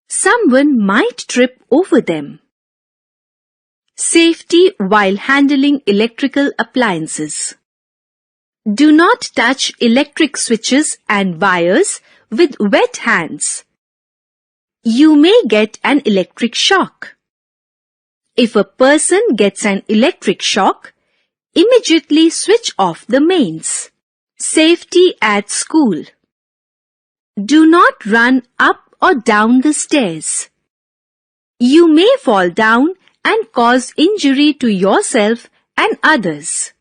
[SPEAKER 1] Someone might trip over them. Safety while handling electrical appliances. Do not touch electric switches and wires with wet hands. You may get an electric shock. If a person gets an electric shock, immediately switch off the mains. Safety at school. Do not run up or down the stairs. You may fall down and cause injury to yourself and others.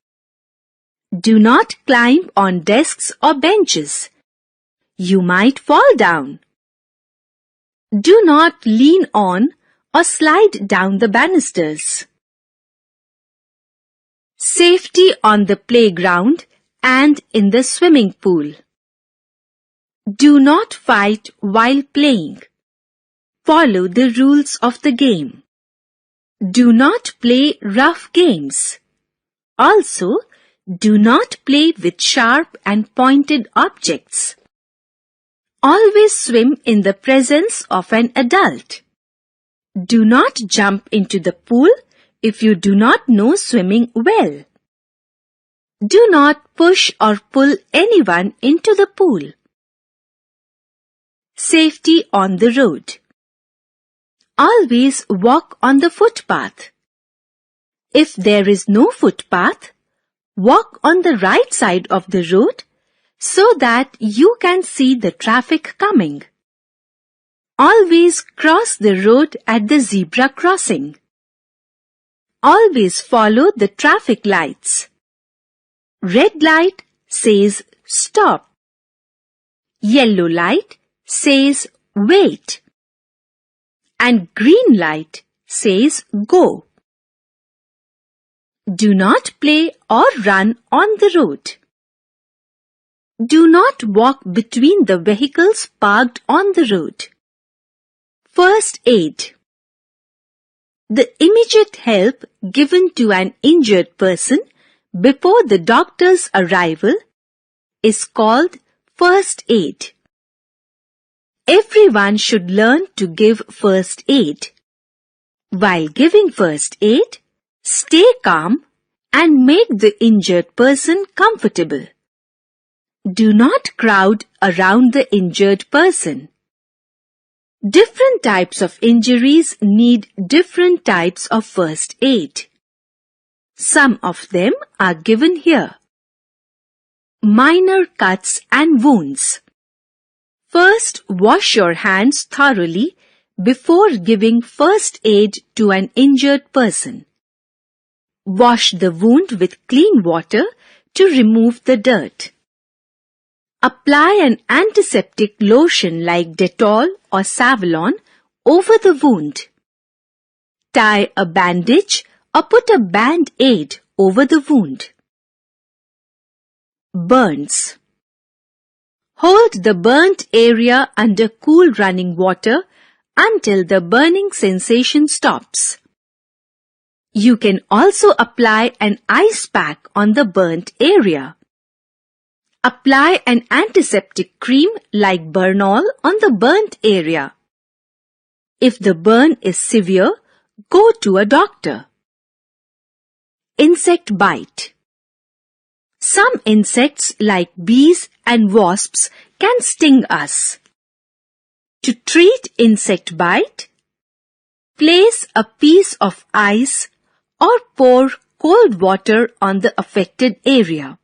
[SPEAKER 1] Do not climb on desks or benches. You might fall down. Do not lean on or slide down the banisters. Safety on the playground and in the swimming pool. Do not fight while playing. Follow the rules of the game. Do not play rough games. Also, do not play with sharp and pointed objects. Always swim in the presence of an adult. Do not jump into the pool if you do not know swimming well. Do not push or pull anyone into the pool. Safety on the road. Always walk on the footpath. If there is no footpath, walk on the right side of the road so that you can see the traffic coming. Always cross the road at the zebra crossing. Always follow the traffic lights. Red light says stop. Yellow light says wait. And green light says go. Do not play or run on the road. Do not walk between the vehicles parked on the road. First aid. The immediate help given to an injured person before the doctor's arrival is called first aid. Everyone should learn to give first aid. While giving first aid, stay calm and make the injured person comfortable. Do not crowd around the injured person. Different types of injuries need different types of first aid. Some of them are given here. Minor cuts and wounds. First, wash your hands thoroughly before giving first aid to an injured person. Wash the wound with clean water to remove the dirt. Apply an antiseptic lotion like Dettol or Savlon over the wound. Tie a bandage or put a band-aid over the wound. Burns. Hold the burnt area under cool running water until the burning sensation stops. You can also apply an ice pack on the burnt area. Apply an antiseptic cream like Burnol on the burnt area. If the burn is severe, go to a doctor. Insect bite. Some insects like bees and wasps can sting us. To treat insect bite, place a piece of ice or pour cold water on the affected area.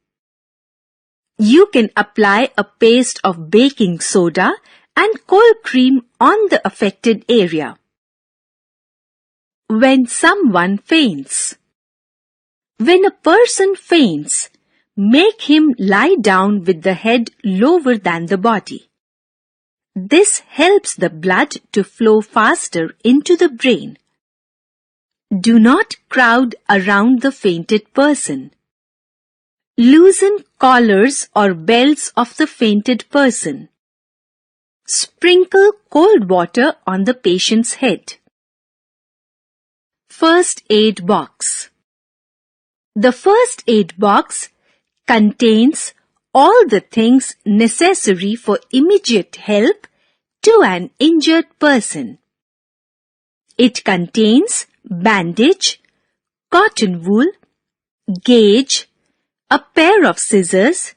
[SPEAKER 1] You can apply a paste of baking soda and cold cream on the affected area. When someone faints. When a person faints, make him lie down with the head lower than the body. This helps the blood to flow faster into the brain. Do not crowd around the fainted person. Loosen collars or belts of the fainted person. Sprinkle cold water on the patient's head. First aid box. The first aid box contains all the things necessary for immediate help to an injured person. It contains bandage, cotton wool, gauge, a pair of scissors,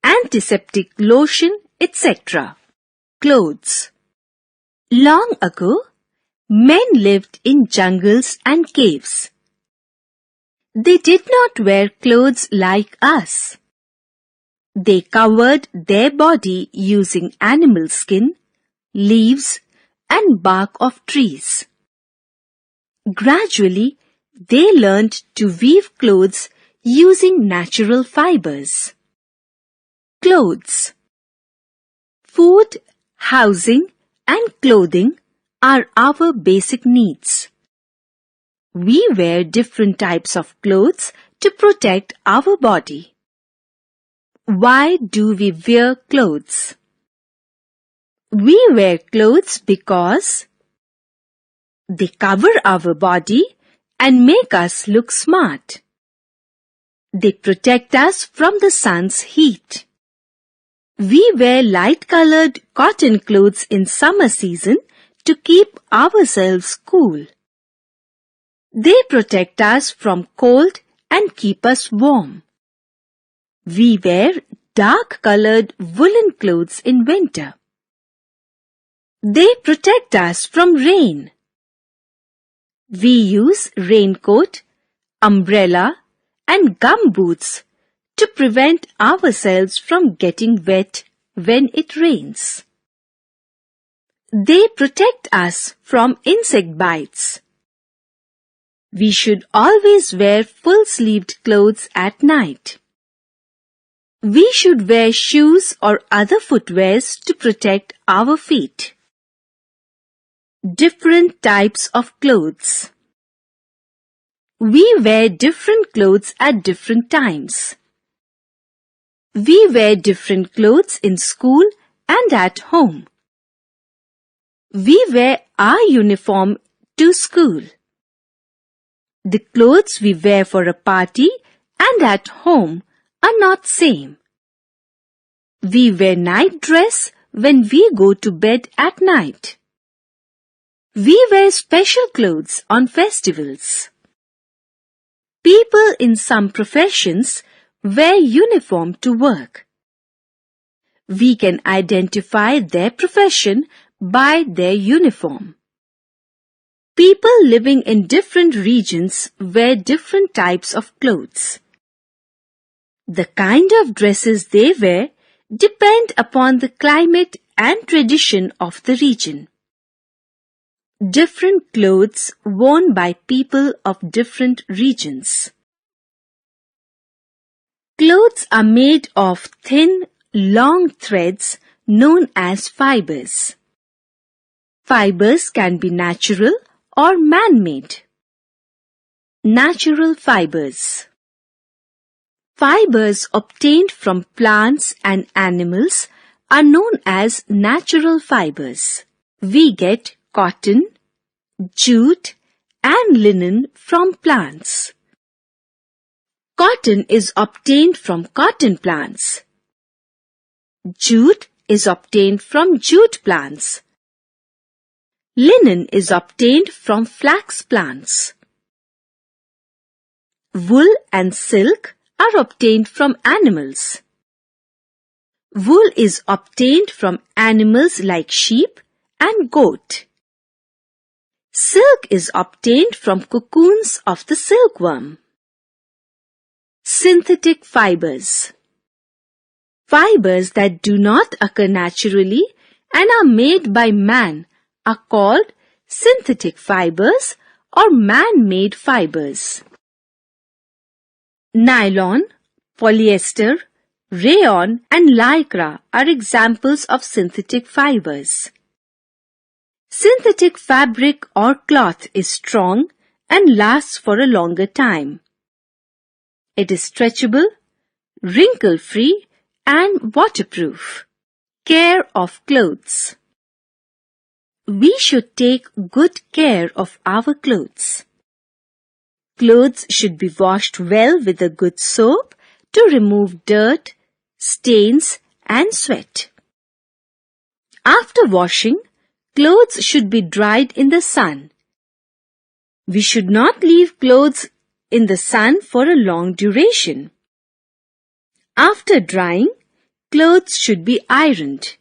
[SPEAKER 1] antiseptic lotion, etc. Clothes. Long ago, men lived in jungles and caves. They did not wear clothes like us. They covered their body using animal skin, leaves, and bark of trees. Gradually, they learned to weave clothes using natural fibers. Clothes. Food, housing, and clothing are our basic needs. We wear different types of clothes to protect our body. Why do we wear clothes? We wear clothes because they cover our body and make us look smart. They protect us from the sun's heat. We wear light-colored cotton clothes in summer season to to keep ourselves cool. They protect us from cold and keep us warm. We wear dark-colored woolen clothes in winter. They protect us from rain. We use raincoat, umbrella, and gum boots to prevent ourselves from getting wet when it rains. They protect us from insect bites. We should always wear full-sleeved clothes at night. We should wear shoes or other footwears to protect our feet. Different types of clothes. We wear different clothes at different times. We wear different clothes in school and at home. We wear our uniform to school. The clothes we wear for a party and at home are not same. We wear night dress when we go to bed at night. We wear special clothes on festivals. People in some professions wear uniform to work. We can identify their profession by their uniform. People living in different regions wear different types of clothes. The kind of dresses they wear depend upon the climate and tradition of the region. Different clothes worn by people of different regions. Clothes are made of thin, long threads known as fibers. Fibers can be natural or man-made. Natural fibers. Fibers obtained from plants and animals are known as natural fibers. We get cotton, jute, and linen from plants. Cotton is obtained from cotton plants. Jute is obtained from jute plants. Linen is obtained from flax plants. Wool and silk are obtained from animals. Wool is obtained from animals like sheep and goat. Silk is obtained from cocoons of the silkworm. Synthetic fibers. Fibers that do not occur naturally and are made by man are called synthetic fibers or man-made fibers. Nylon, polyester, rayon and lycra are examples of synthetic fibers. Synthetic fabric or cloth is strong and lasts for a longer time. It is stretchable, wrinkle-free and waterproof. Care of clothes. We should take good care of our clothes. Clothes should be washed well with a good soap to remove dirt, stains and sweat. After washing, clothes should be dried in the sun. We should not leave clothes in the sun for a long duration. After drying, clothes should be ironed.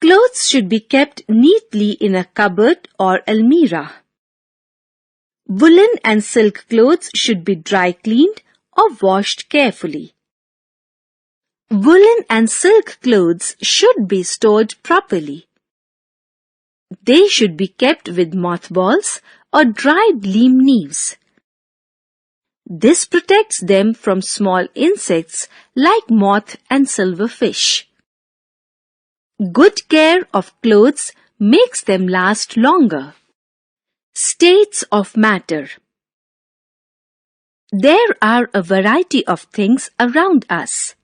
[SPEAKER 1] Clothes should be kept neatly in a cupboard or almirah. Woolen and silk clothes should be dry cleaned or washed carefully. Woolen and silk clothes should be stored properly. They should be kept with mothballs or dried neem leaves. This protects them from small insects like moth and silverfish. Good care of clothes makes them last longer. States of matter. There are a variety of things around us.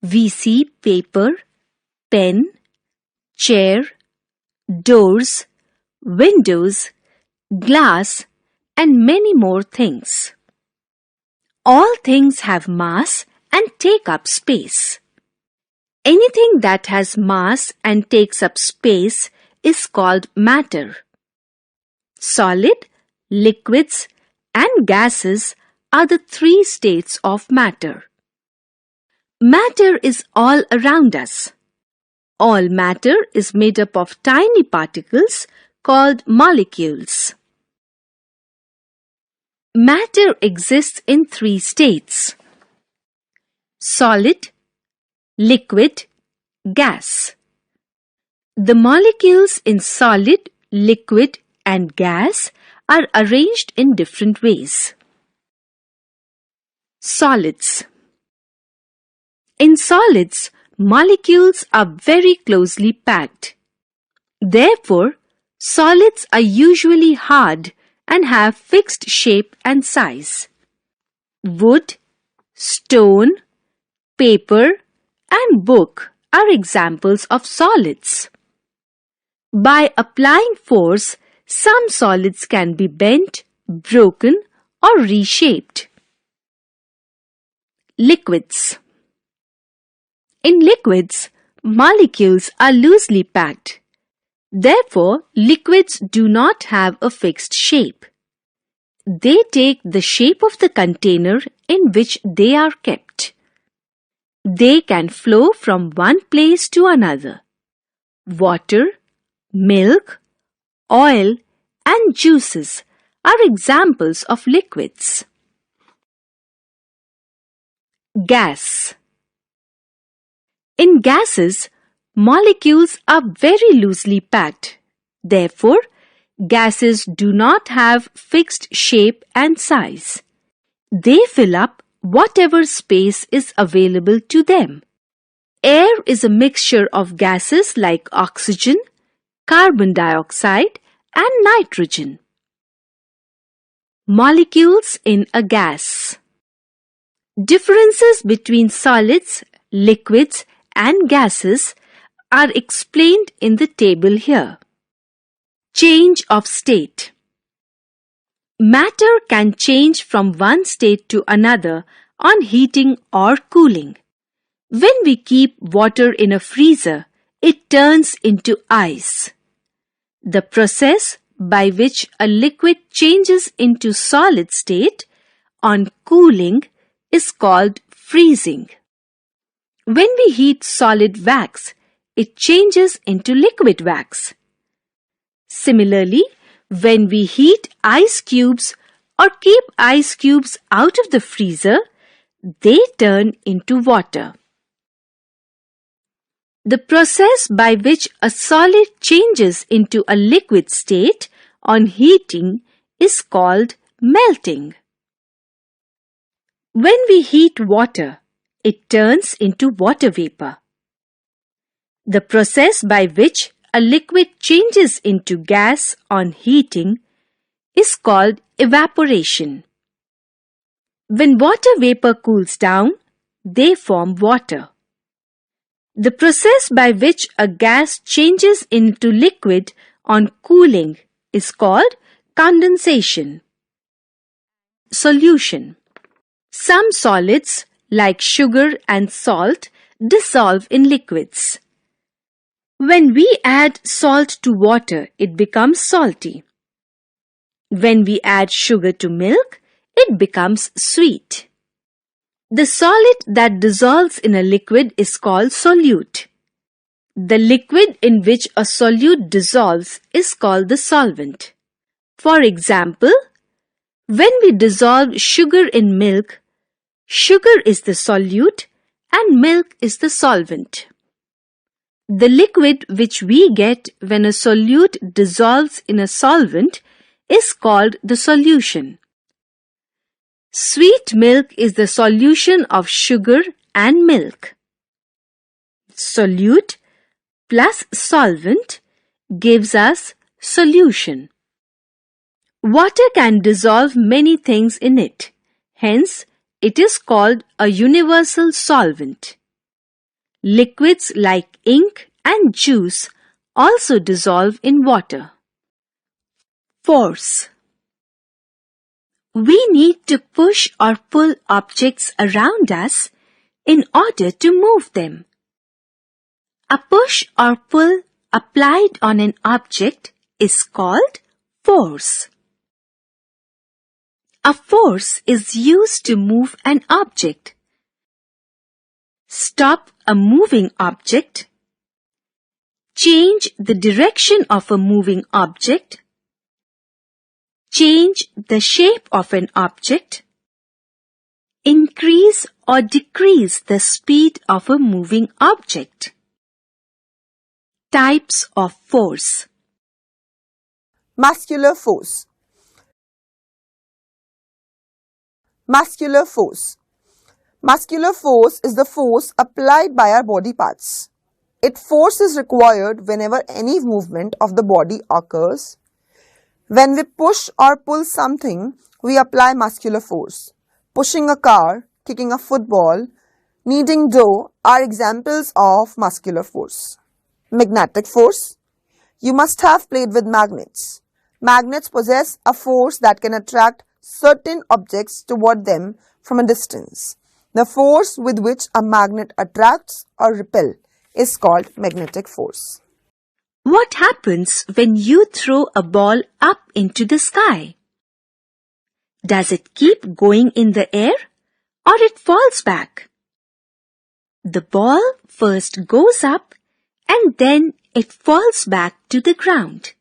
[SPEAKER 1] We see paper, pen, chair, doors, windows, glass, and many more things. All things have mass and take up space. Anything that has mass and takes up space is called matter. Solid, liquids, and gases are the three states of matter. Matter is all around us. All matter is made up of tiny particles called molecules. Matter exists in three states: solid, liquid, gas. The molecules in solid, liquid, and gas are arranged in different ways. Solids. In solids, molecules are very closely packed. Therefore, solids are usually hard and have fixed shape and size. Wood, stone, paper, and book are examples of solids. By applying force, some solids can be bent, broken, or reshaped. Liquids. In liquids, molecules are loosely packed. Therefore, liquids do not have a fixed shape. They take the shape of the container in which they are kept. They can flow from one place to another. Water, milk, oil, and juices are examples of liquids. Gas. In gases, molecules are very loosely packed. Therefore, gases do not have fixed shape and size. They fill up whatever space is available to them. Air is a mixture of gases like oxygen, carbon dioxide, and nitrogen. Molecules in a gas. Differences between solids, liquids, and gases are explained in the table here. Change of state. Matter can change from one state to another on heating or cooling. When we keep water in a freezer, it turns into ice. The process by which a liquid changes into solid state on cooling is called freezing. When we heat solid wax, it changes into liquid wax. Similarly, when we heat ice cubes or keep ice cubes out of the freezer, they turn into water. The process by which a solid changes into a liquid state on heating is called melting. When we heat water, it turns into water vapor. The process by which a liquid changes into gas on heating is called evaporation. When water vapor cools down, they form water. The process by which a gas changes into liquid on cooling is called condensation. Solution. Some solids, like sugar and salt, dissolve in liquids. When we add salt to water, it becomes salty. When we add sugar to milk, it becomes sweet. The solid that dissolves in a liquid is called solute. The liquid in which a solute dissolves is called the solvent. For example, when we dissolve sugar in milk, sugar is the solute and milk is the solvent. The liquid which we get when a solute dissolves in a solvent is called the solution. Sweet milk is the solution of sugar and milk. Solute plus solvent gives us solution. Water can dissolve many things in it. Hence, it is called a universal solvent. Liquids like ink and juice also dissolve in water. Force. We need to push or pull objects around us in order to move them. A push or pull applied on an object is called force. A force is used to move an object, stop a moving object, change the direction of a moving object, change the shape of an object, increase or decrease the speed of a moving object. Types of force.
[SPEAKER 2] Muscular force. Muscular force. Muscular force is the force applied by our body parts. Its force is required whenever any movement of the body occurs. When we push or pull something, we apply muscular force. Pushing a car, kicking a football, kneading dough are examples of muscular force. Magnetic force. You must have played with magnets. Magnets possess a force that can attract certain objects toward them from a distance. The force with which a magnet attracts or repels is called magnetic force.
[SPEAKER 1] What happens when you throw a ball up into the sky? Does it keep going in the air or it falls back? The ball first goes up and then it falls back to the ground.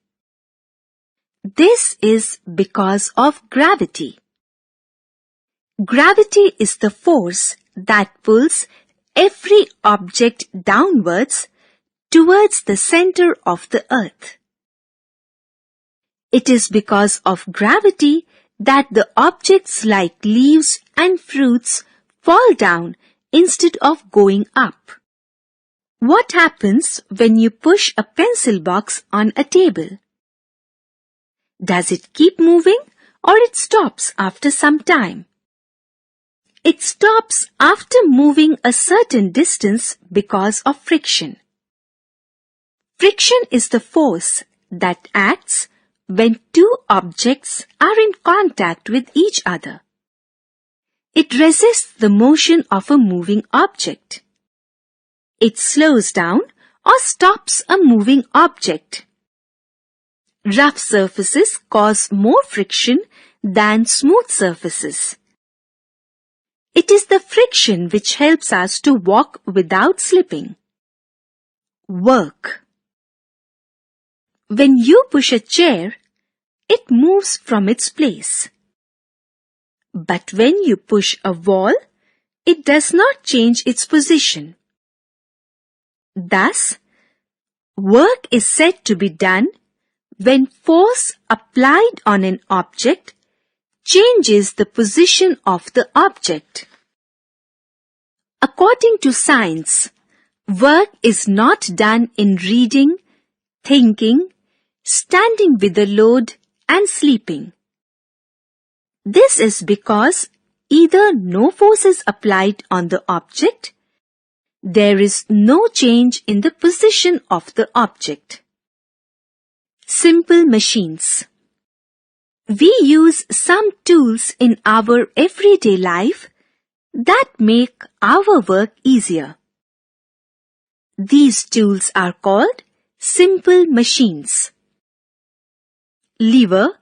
[SPEAKER 1] This is because of gravity. Gravity is the force that pulls every object downwards towards the center of the earth. It is because of gravity that the objects like leaves and fruits fall down instead of going up. What happens when you push a pencil box on a table? Does it keep moving or it stops after some time? It stops after moving a certain distance because of friction. Friction is the force that acts when two objects are in contact with each other. It resists the motion of a moving object. It slows down or stops a moving object. Rough surfaces cause more friction than smooth surfaces. It is the friction which helps us to walk without slipping. Work. When you push a chair, it moves from its place. But when you push a wall, it does not change its position. Thus, work is said to be done when force applied on an object changes the position of the object. According to science, work is not done in reading, thinking, standing with a load and sleeping. This is because either no force is applied on the object, there is no change in the position of the object. Simple machines. We use some tools in our everyday life that make our work easier. These tools are called simple machines. Lever,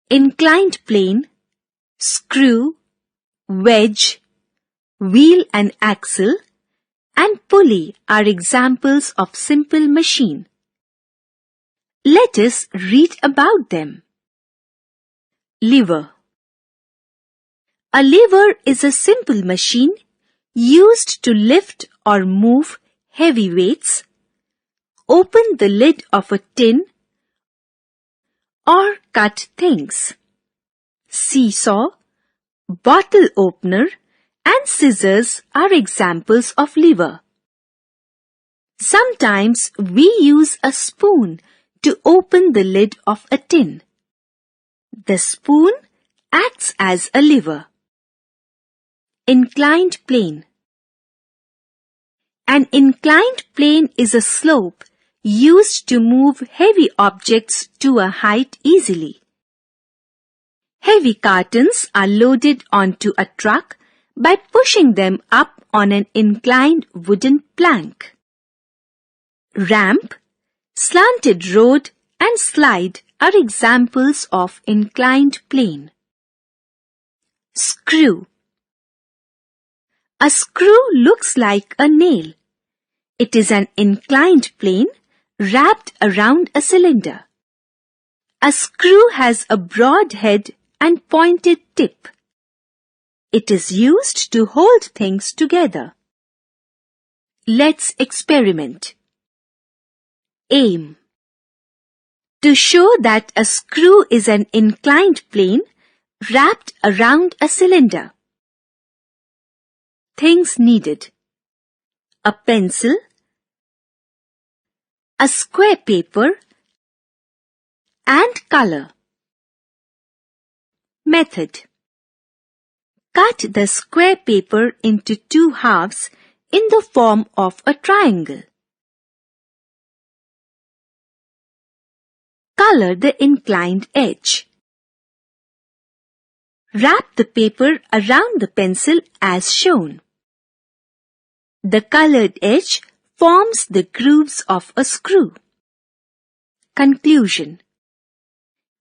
[SPEAKER 1] inclined plane, screw, wedge, wheel and axle, and pulley are examples of simple machine. Let us read about them. Lever. A lever is a simple machine used to lift or move heavy weights, open the lid of a tin, or cut things. Seesaw, bottle opener, and scissors are examples of lever. Sometimes we use a spoon to open the lid of a tin. The spoon acts as a lever. Inclined plane. An inclined plane is a slope used to move heavy objects to a height easily. Heavy cartons are loaded onto a truck by pushing them up on an inclined wooden plank. Ramp Slanted road and slide are examples of inclined plane. Screw. A screw looks like a nail. It is an inclined plane wrapped around a cylinder. A screw has a broad head and pointed tip. It is used to hold things together. Let's experiment. Aim. To show that a screw is an inclined plane wrapped around a cylinder. Things needed: a pencil, a square paper, and color. Method: cut the square paper into 2 halves in the form of a triangle. Color the inclined edge. Wrap the paper around the pencil as shown. The colored edge forms the grooves of a screw. Conclusion: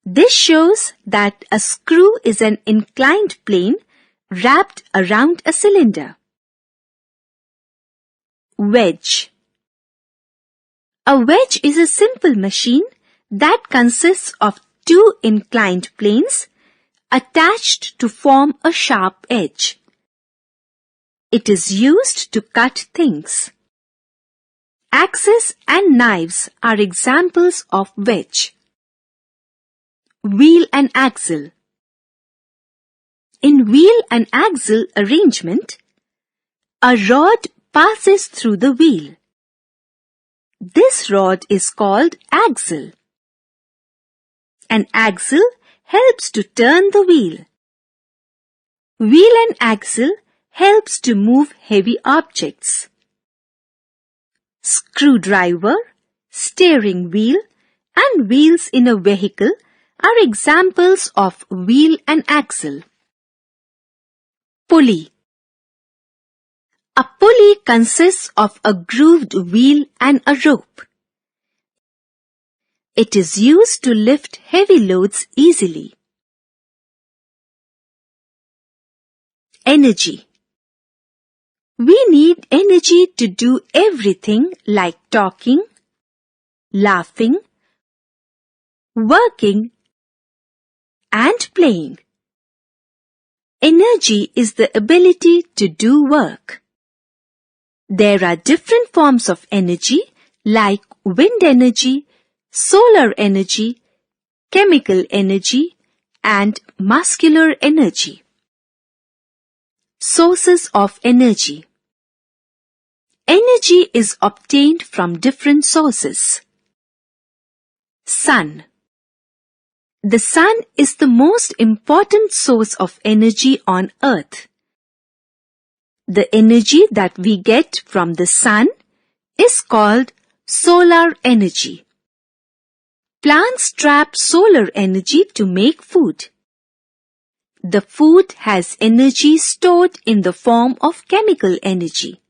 [SPEAKER 1] this shows that a screw is an inclined plane wrapped around a cylinder. Wedge. A wedge is a simple machine that consists of 2 inclined planes attached to form a sharp edge. It is used to cut things. Axes and knives are examples of wedge. Wheel and axle. In wheel and axle arrangement, a rod passes through the wheel. This rod is called axle. An axle helps to turn the wheel. Wheel and axle helps to move heavy objects. Screwdriver, steering wheel, and wheels in a vehicle are examples of wheel and axle. Pulley. A pulley consists of a grooved wheel and a rope. It is used to lift heavy loads easily. Energy. We need energy to do everything like talking, laughing, working, and playing. Energy is the ability to do work. There are different forms of energy like wind energy, solar energy, chemical energy, and muscular energy. Sources of energy. Energy is obtained from different sources. Sun. The sun is the most important source of energy on Earth. The energy that we get from the sun is called solar energy. Plants trap solar energy to make food. The food has energy stored in the form of chemical energy.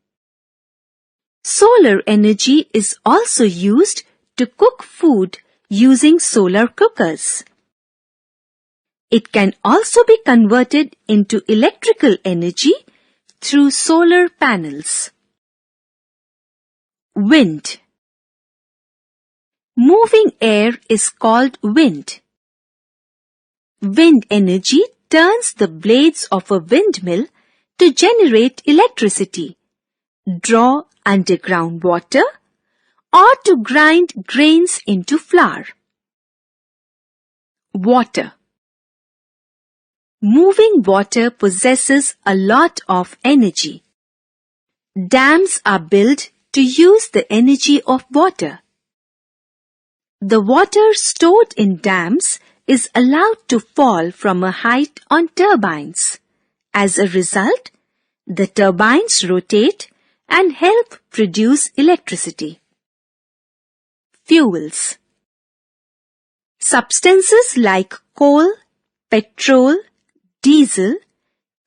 [SPEAKER 1] Solar energy is also used to cook food using solar cookers. It can also be converted into electrical energy through solar panels. Wind. Moving air is called wind. Wind energy turns the blades of a windmill to generate electricity, draw underground water, or to grind grains into flour. Water. Moving water possesses a lot of energy. Dams are built to use the energy of water. The water stored in dams is allowed to fall from a height on turbines. As a result, the turbines rotate and help produce electricity. Fuels. Substances like coal, petrol, diesel,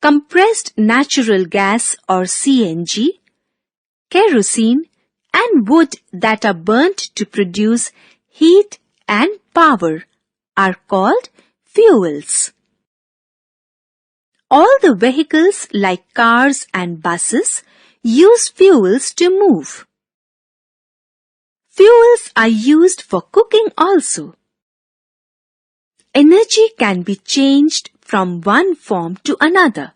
[SPEAKER 1] compressed natural gas or CNG, kerosene, and wood that are burnt to produce heat and power are called fuels. All the vehicles like cars and buses use fuels to move. Fuels are used for cooking also. Energy can be changed from one form to another.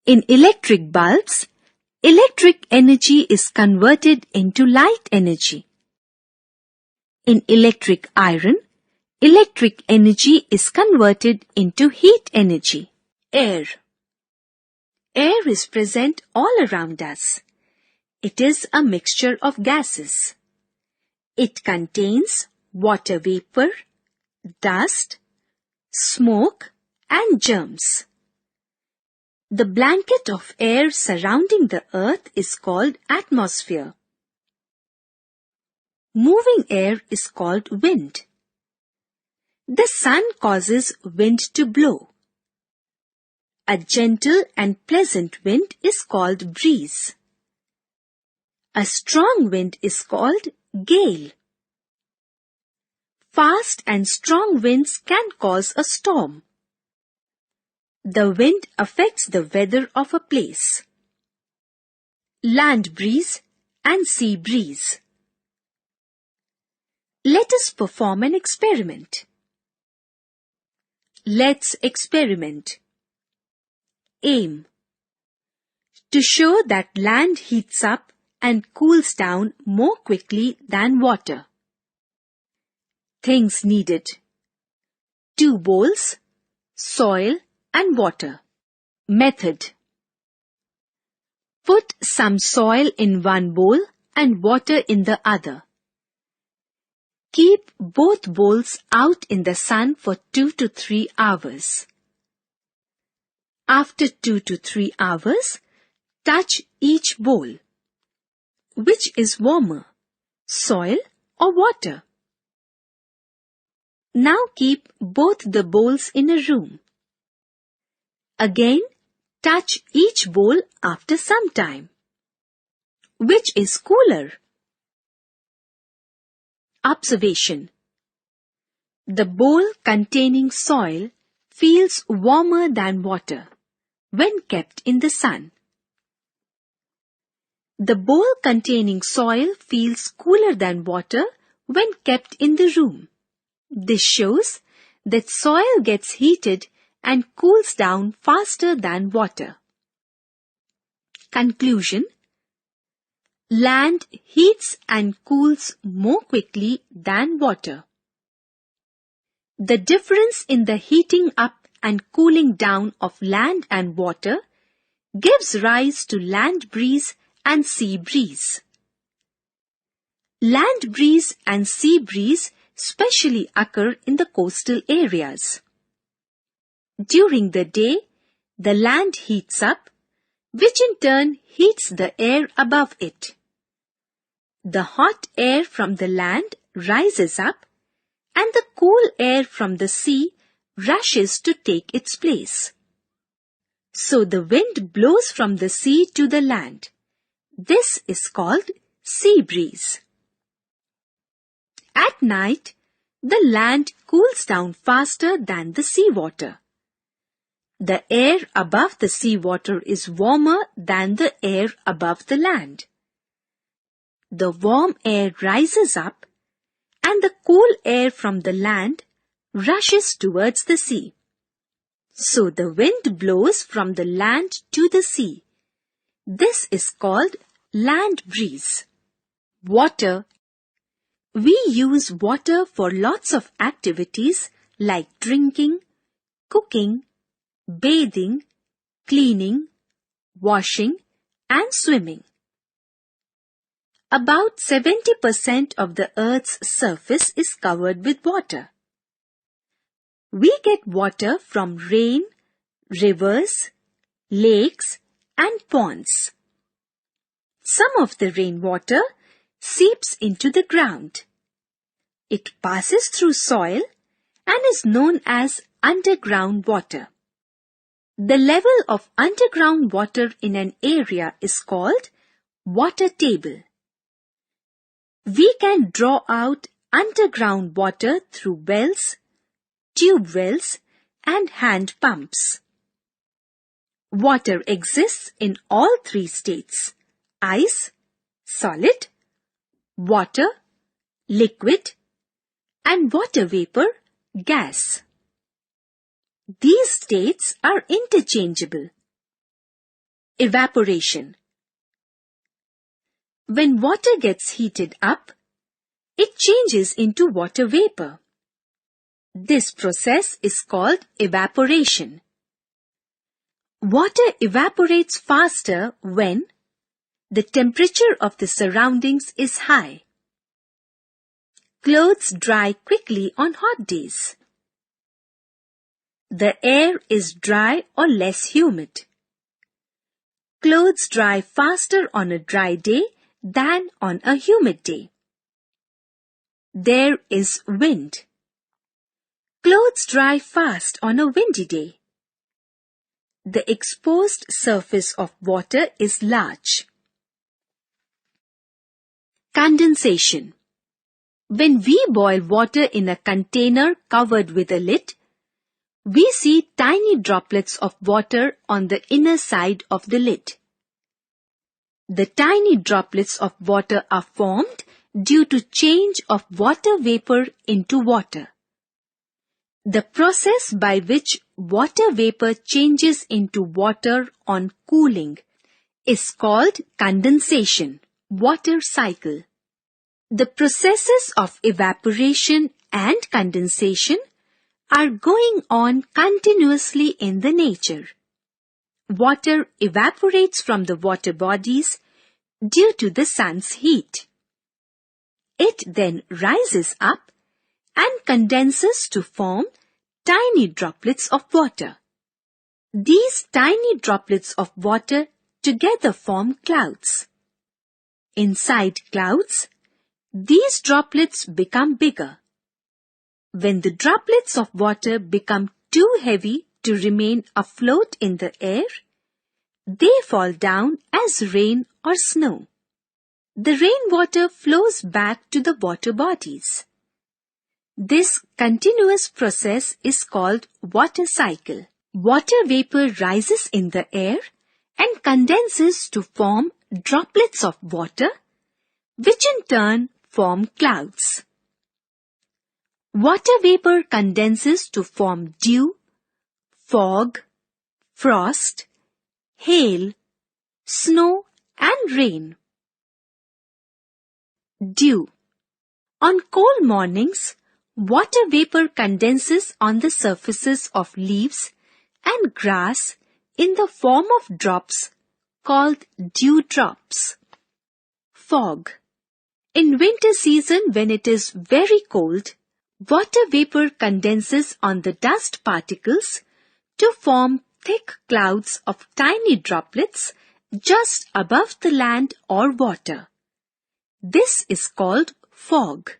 [SPEAKER 1] In electric bulbs, electric energy is converted into light energy. In electric iron, electric energy is converted into heat energy. Air. Air is present all around us. It is a mixture of gases. It contains water vapor, dust, smoke, and germs. The blanket of air surrounding the earth is called atmosphere. Moving air is called wind. The sun causes wind to blow. A gentle and pleasant wind is called breeze. A strong wind is called gale. Fast and strong winds can cause a storm. The wind affects the weather of a place. Land breeze and sea breeze. Let us perform an experiment. Let's experiment. Aim. To show that land heats up and cools down more quickly than water. Things needed: 2 bowls, soil and water. Method: put some soil in one bowl and water in the other. Keep both bowls out in the sun for 2 to 3 hours. After 2 to 3 hours, touch each bowl. Which is warmer, soil or water? Now keep both the bowls in a room. Again, touch each bowl after some time. Which is cooler? Observation: the bowl containing soil feels warmer than water when kept in the sun. The bowl containing soil feels cooler than water when kept in the room. This shows that soil gets heated and cools down faster than water. Conclusion: land heats and cools more quickly than water. The difference in the heating up and cooling down of land and water gives rise to land breeze and sea breeze. Land breeze and sea breeze specially occur in the coastal areas. During the day, the land heats up, which in turn heats the air above it. The hot air from the land rises up, and the cool air from the sea rushes to take its place. So the wind blows from the sea to the land. This is called sea breeze. At night, the land cools down faster than the seawater. The air above the seawater is warmer than the air above the land. The warm air rises up, and the cool air from the land rushes towards the sea. So the wind blows from the land to the sea. This is called land breeze. Water. We use water for lots of activities like drinking, cooking, bathing, cleaning, washing, and swimming. About 70% of the Earth's surface is covered with water. We get water from rain, rivers, lakes, and ponds. Some of the rainwater seeps into the ground. It passes through soil and is known as underground water. The level of underground water in an area is called water table. We can draw out underground water through wells, tube wells, and hand pumps. Water exists in all three states: ice, solid, water, liquid, and water vapor, gas. These states are interchangeable. Evaporation. When water gets heated up, it changes into water vapor. This process is called evaporation. Water evaporates faster when the temperature of the surroundings is high. Clothes dry quickly on hot days. The air is dry or less humid. Clothes dry faster on a dry day than on a humid day. There is wind. Clothes dry fast on a windy day. The exposed surface of water is large. Condensation. When we boil water in a container covered with a lid, we see tiny droplets of water on the inner side of the lid. The tiny droplets of water are formed due to change of water vapor into water. The process by which water vapor changes into water on cooling is called condensation, water cycle. The processes of evaporation and condensation are going on continuously in the nature. Water evaporates from the water bodies due to the sun's heat. It then rises up and condenses to form tiny droplets of water. These tiny droplets of water together form clouds. Inside clouds, these droplets become bigger. When the droplets of water become too heavy to remain afloat in the air, they fall down as rain or snow. The rainwater flows back to the water bodies. This continuous process is called water cycle. Water vapor rises in the air and condenses to form droplets of water, which in turn form clouds. Water vapor condenses to form dew, fog, frost, hail, snow, and rain. Dew. On cold mornings, water vapor condenses on the surfaces of leaves and grass in the form of drops called dewdrops. Fog. In winter season, when it is very cold, water vapor condenses on the dust particles to form thick clouds of tiny droplets just above the land or water. This is called fog.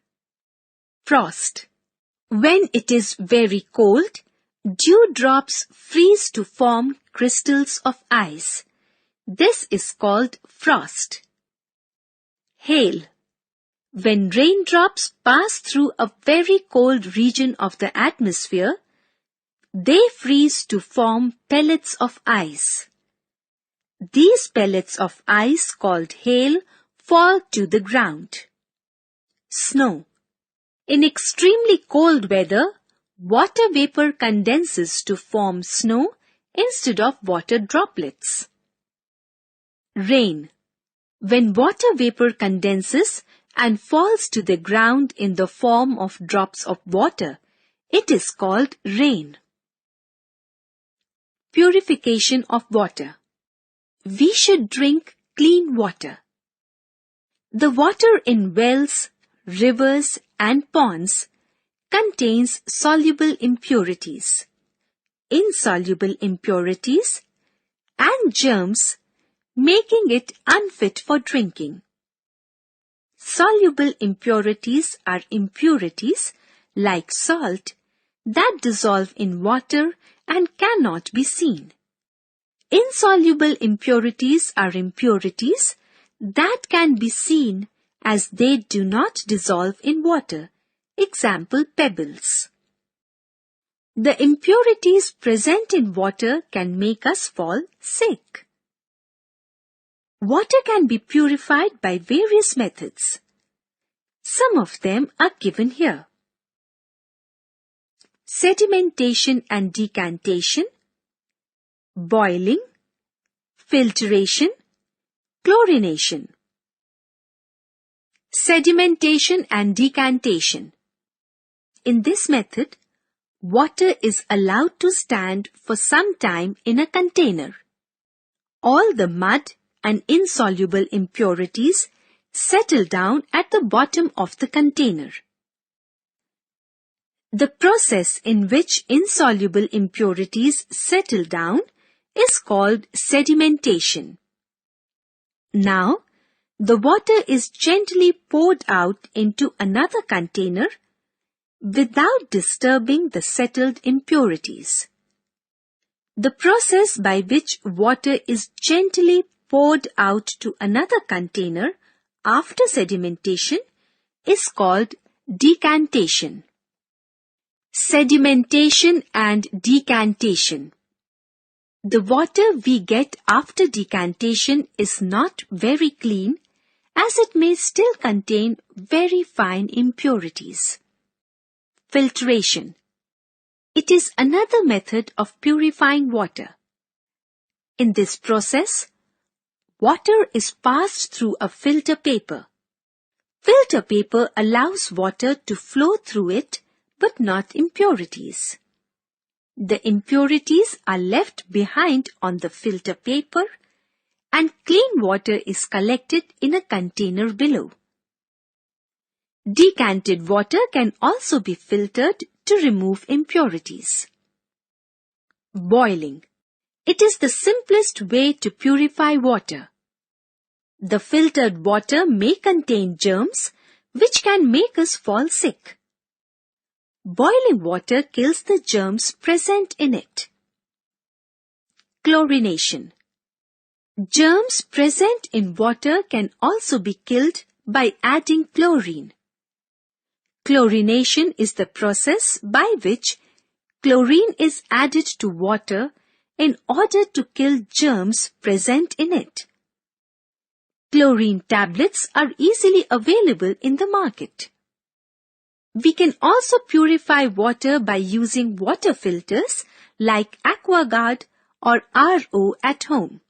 [SPEAKER 1] Frost. When it is very cold, dewdrops freeze to form crystals of ice. This is called frost. Hail. When raindrops pass through a very cold region of the atmosphere, they freeze to form pellets of ice. These pellets of ice called hail fall to the ground. Snow. In extremely cold weather, water vapor condenses to form snow instead of water droplets. Rain. When water vapor condenses and falls to the ground in the form of drops of water, it is called rain. Purification of water. We should drink clean water. The water in wells, rivers, and ponds contains soluble impurities, insoluble impurities, and germs, making it unfit for drinking. Soluble impurities are impurities like salt that dissolve in water and cannot be seen. Insoluble impurities are impurities that can be seen as they do not dissolve in water. Example, pebbles. The impurities present in water can make us fall sick. Water can be purified by various methods. Some of them are given here. Sedimentation and decantation, boiling, filtration, chlorination. Sedimentation and decantation. In this method, water is allowed to stand for some time in a container. All the mud and insoluble impurities settle down at the bottom of the container. The process in which insoluble impurities settle down is called sedimentation. Now, the water is gently poured out into another container without disturbing the settled impurities. The process by which water is gently poured out to another container after sedimentation is called decantation. Sedimentation and decantation. The water we get after decantation is not very clean, as it may still contain very fine impurities. Filtration. It is another method of purifying water. In this process, water is passed through a filter paper. Filter paper allows water to flow through it, but not impurities. The impurities are left behind on the filter paper, and clean water is collected in a container below. Decanted water can also be filtered to remove impurities. Boiling. It is the simplest way to purify water. The filtered water may contain germs which can make us fall sick. Boiling water kills the germs present in it. Chlorination. Germs present in water can also be killed by adding chlorine. Chlorination is the process by which chlorine is added to water in order to kill germs present in it. Chlorine tablets are easily available in the market. We can also purify water by using water filters like AquaGuard or RO at home.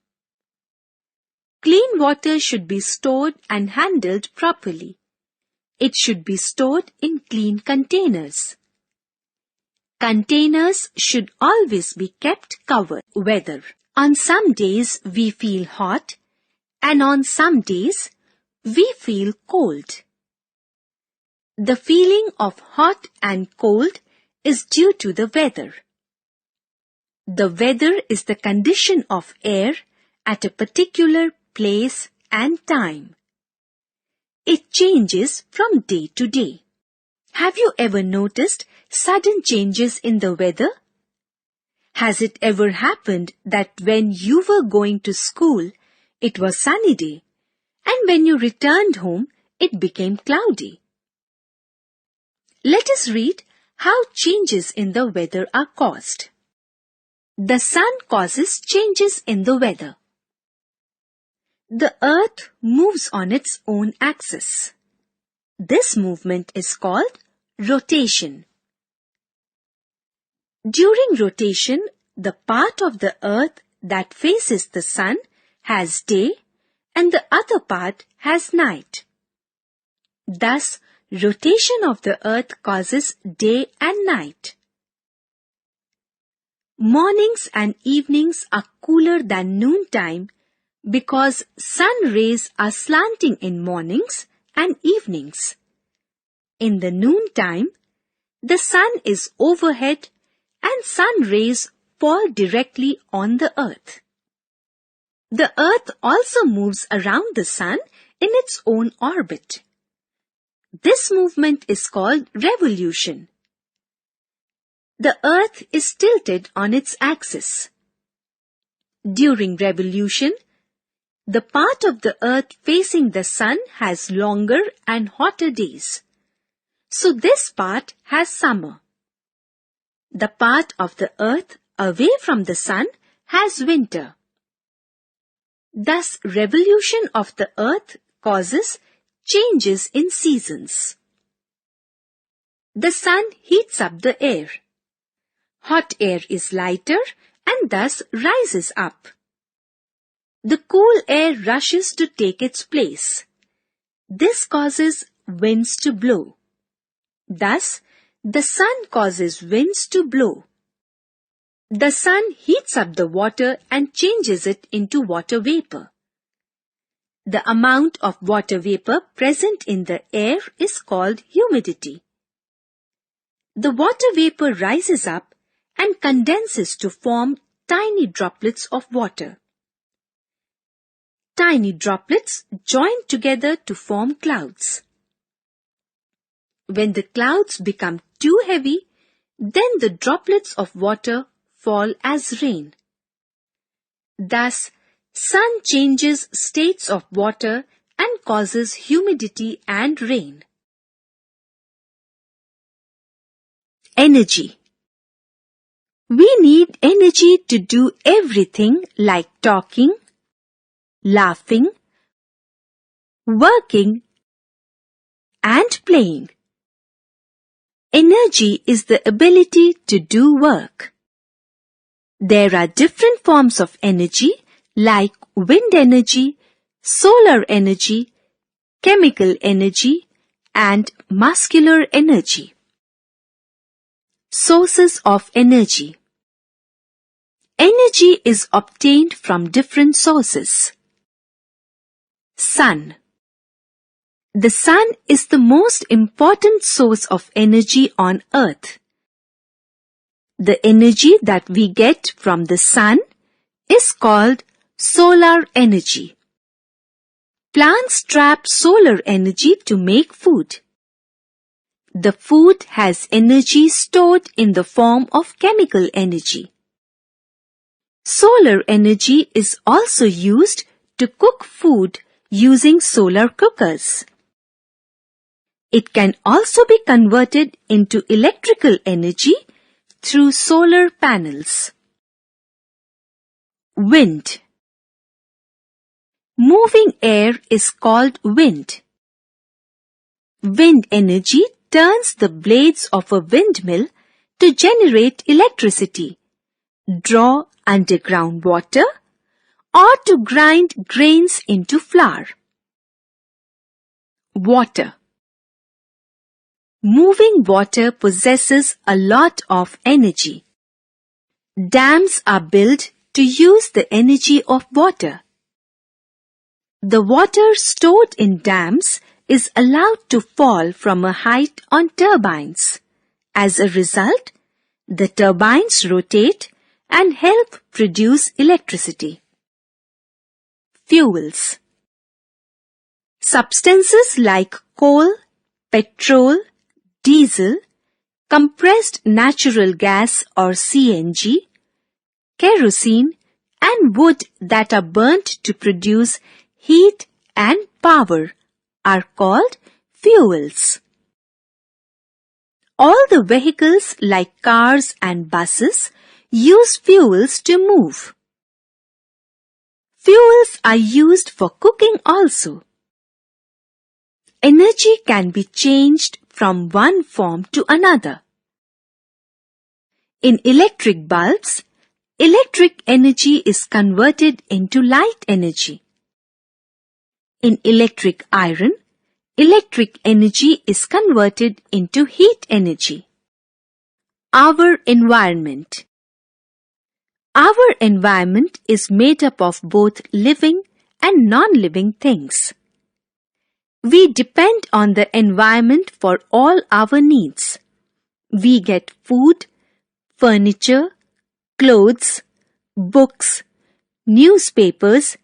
[SPEAKER 1] Clean water should be stored and handled properly. It should be stored in clean containers. Containers should always be kept covered. Weather. On some days we feel hot, and on some days we feel cold. The feeling of hot and cold is due to the weather. The weather is the condition of air at a particular place and time. It changes from day to day. Have you ever noticed sudden changes in the weather? Has it ever happened that when you were going to school, it was sunny day, and when you returned home, it became cloudy? Let us read how changes in the weather are caused. The sun causes changes in the weather. The earth moves on its own axis. This movement is called rotation. During rotation, the part of the earth that faces the sun has day and the other part has night. Thus, rotation of the earth causes day and night. Mornings and evenings are cooler than noontime because sun rays are slanting in mornings and evenings. In the noontime, the sun is overhead and sun rays fall directly on the earth. The earth also moves around the sun in its own orbit. This movement is called revolution. The earth is tilted on its axis. During revolution, The part of the earth facing the sun has longer and hotter days. So this part has summer. The part of the earth away from the sun has winter. Thus, revolution of the earth causes changes in seasons. The sun heats up the air. Hot air is lighter and thus rises up. The cool air rushes to take its place. This causes winds to blow. Thus, the sun causes winds to blow. The sun heats up the water and changes it into water vapor. The amount of water vapor present in the air is called humidity. The water vapor rises up and condenses to form tiny droplets of water. Tiny droplets join together to form clouds. When the clouds become too heavy, then the droplets of water fall as rain. Thus, sun changes states of water and causes humidity and rain. Energy. We need energy to do everything like talking, laughing, working, and playing. Energy is the ability to do work. There are different forms of energy like wind energy, solar energy, chemical energy, and muscular energy. Sources of energy. Energy is obtained from different sources. Sun. The sun is the most important source of energy on earth. The energy that we get from the sun is called solar energy. Plants trap solar energy to make food. The food has energy stored in the form of chemical energy. Solar energy is also used to cook food using solar cookers. It can also be converted into electrical energy through solar panels. Wind. Moving air is called wind. Wind energy turns the blades of a windmill to generate electricity, draw underground water, or to grind grains into flour. Water. Moving water possesses a lot of energy. Dams are built to use the energy of water. The water stored in dams is allowed to fall from a height on turbines. As a result, the turbines rotate and help produce electricity. Fuels. Substances like coal, petrol, diesel, compressed natural gas or CNG, kerosene, and wood that are burnt to produce heat and power are called fuels. All the vehicles like cars and buses use fuels to move. Fuels are used for cooking also. Energy can be changed from one form to another. In electric bulbs, electric energy is converted into light energy. In electric iron, electric energy is converted into heat energy. Our environment. Our environment is made up of both living and non-living things. We depend on the environment for all our needs. We get food, furniture, clothes, books, newspapers,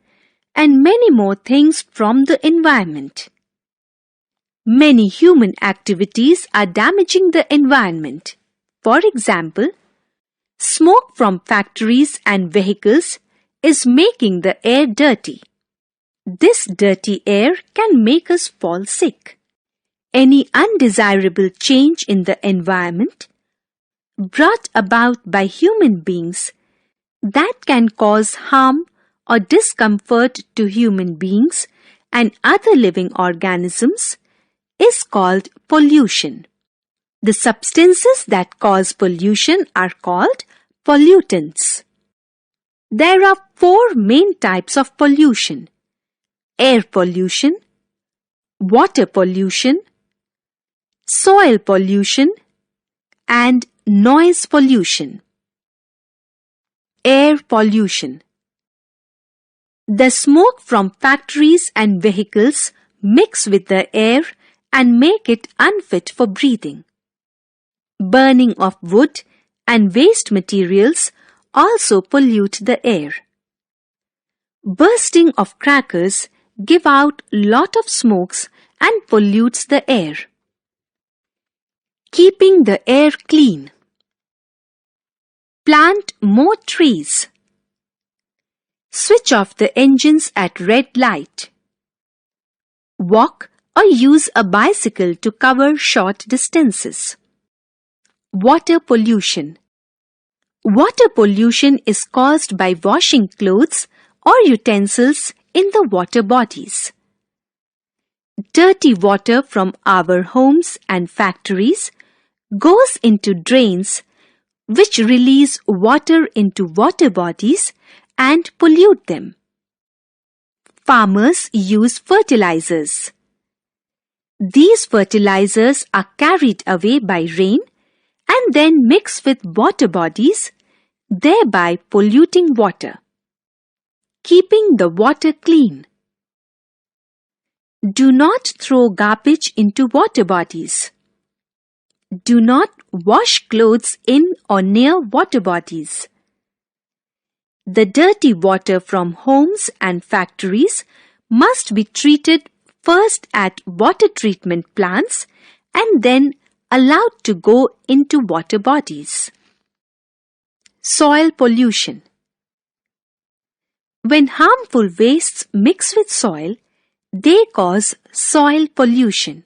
[SPEAKER 1] and many more things from the environment. Many human activities are damaging the environment. For example, smoke from factories and vehicles is making the air dirty. This dirty air can make us fall sick. Any undesirable change in the environment brought about by human beings that can cause harm or discomfort to human beings and other living organisms is called pollution. The substances that cause pollution are called pollutants. There are 4 main types of pollution: air pollution, water pollution, soil pollution, and noise pollution. Air pollution. The smoke from factories and vehicles mix with the air and make it unfit for breathing. Burning of wood and waste materials also pollute the air. Bursting of crackers give out lot of smokes and pollutes the air. Keeping the air clean. Plant more trees. Switch off the engines at red light. Walk or use a bicycle to cover short distances. Water pollution. Water pollution is caused by washing clothes or utensils in the water bodies. Dirty water from our homes and factories goes into drains which release water into water bodies and pollute them. Farmers use fertilizers. These fertilizers are carried away by rain and then mix with water bodies, thereby polluting water. Keeping the water clean. Do not throw garbage into water bodies. Do not wash clothes in or near water bodies. The dirty water from homes and factories must be treated first at water treatment plants and then allowed to go into water bodies. Soil pollution. When harmful wastes mix with soil, they cause soil pollution.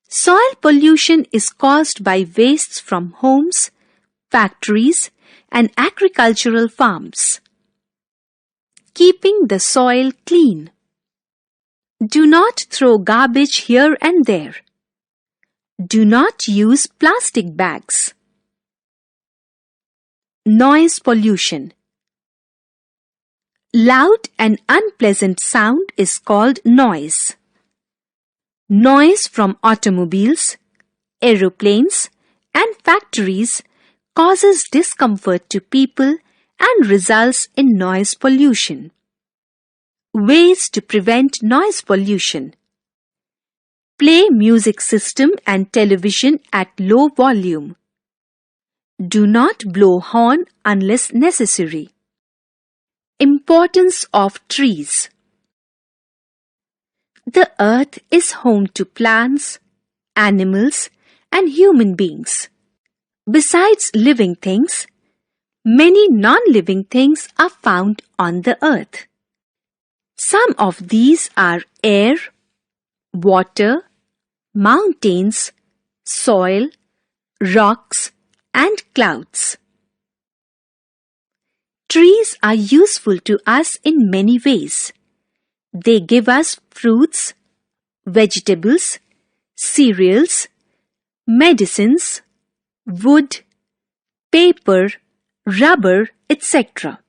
[SPEAKER 1] Soil pollution is caused by wastes from homes, factories, and agricultural farms. Keeping the soil clean. Do not throw garbage here and there. Do not use plastic bags. Noise pollution. Loud and unpleasant sound is called noise. Noise from automobiles, aeroplanes, and factories causes discomfort to people and results in noise pollution. Ways to prevent noise pollution. Play music system and television at low volume. Do not blow horn unless necessary. Importance of trees. The earth is home to plants, animals, and human beings. Besides living things, many non-living things are found on the earth. Some of these are air, water, mountains, soil, rocks, and clouds. Trees are useful to us in many ways. They give us fruits, vegetables, cereals, medicines, wood, paper, rubber, etc.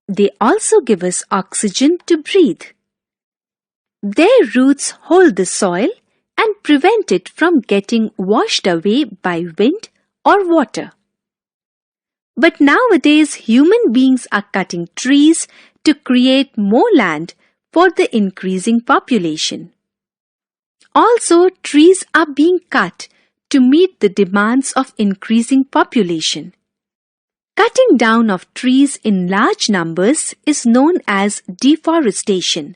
[SPEAKER 1] They also give us oxygen to breathe. Their roots hold the soil and prevent it from getting washed away by wind or water. But nowadays, human beings are cutting trees to create more land for the increasing population. Also, trees are being cut to meet the demands of increasing population. Cutting down of trees in large numbers is known as deforestation.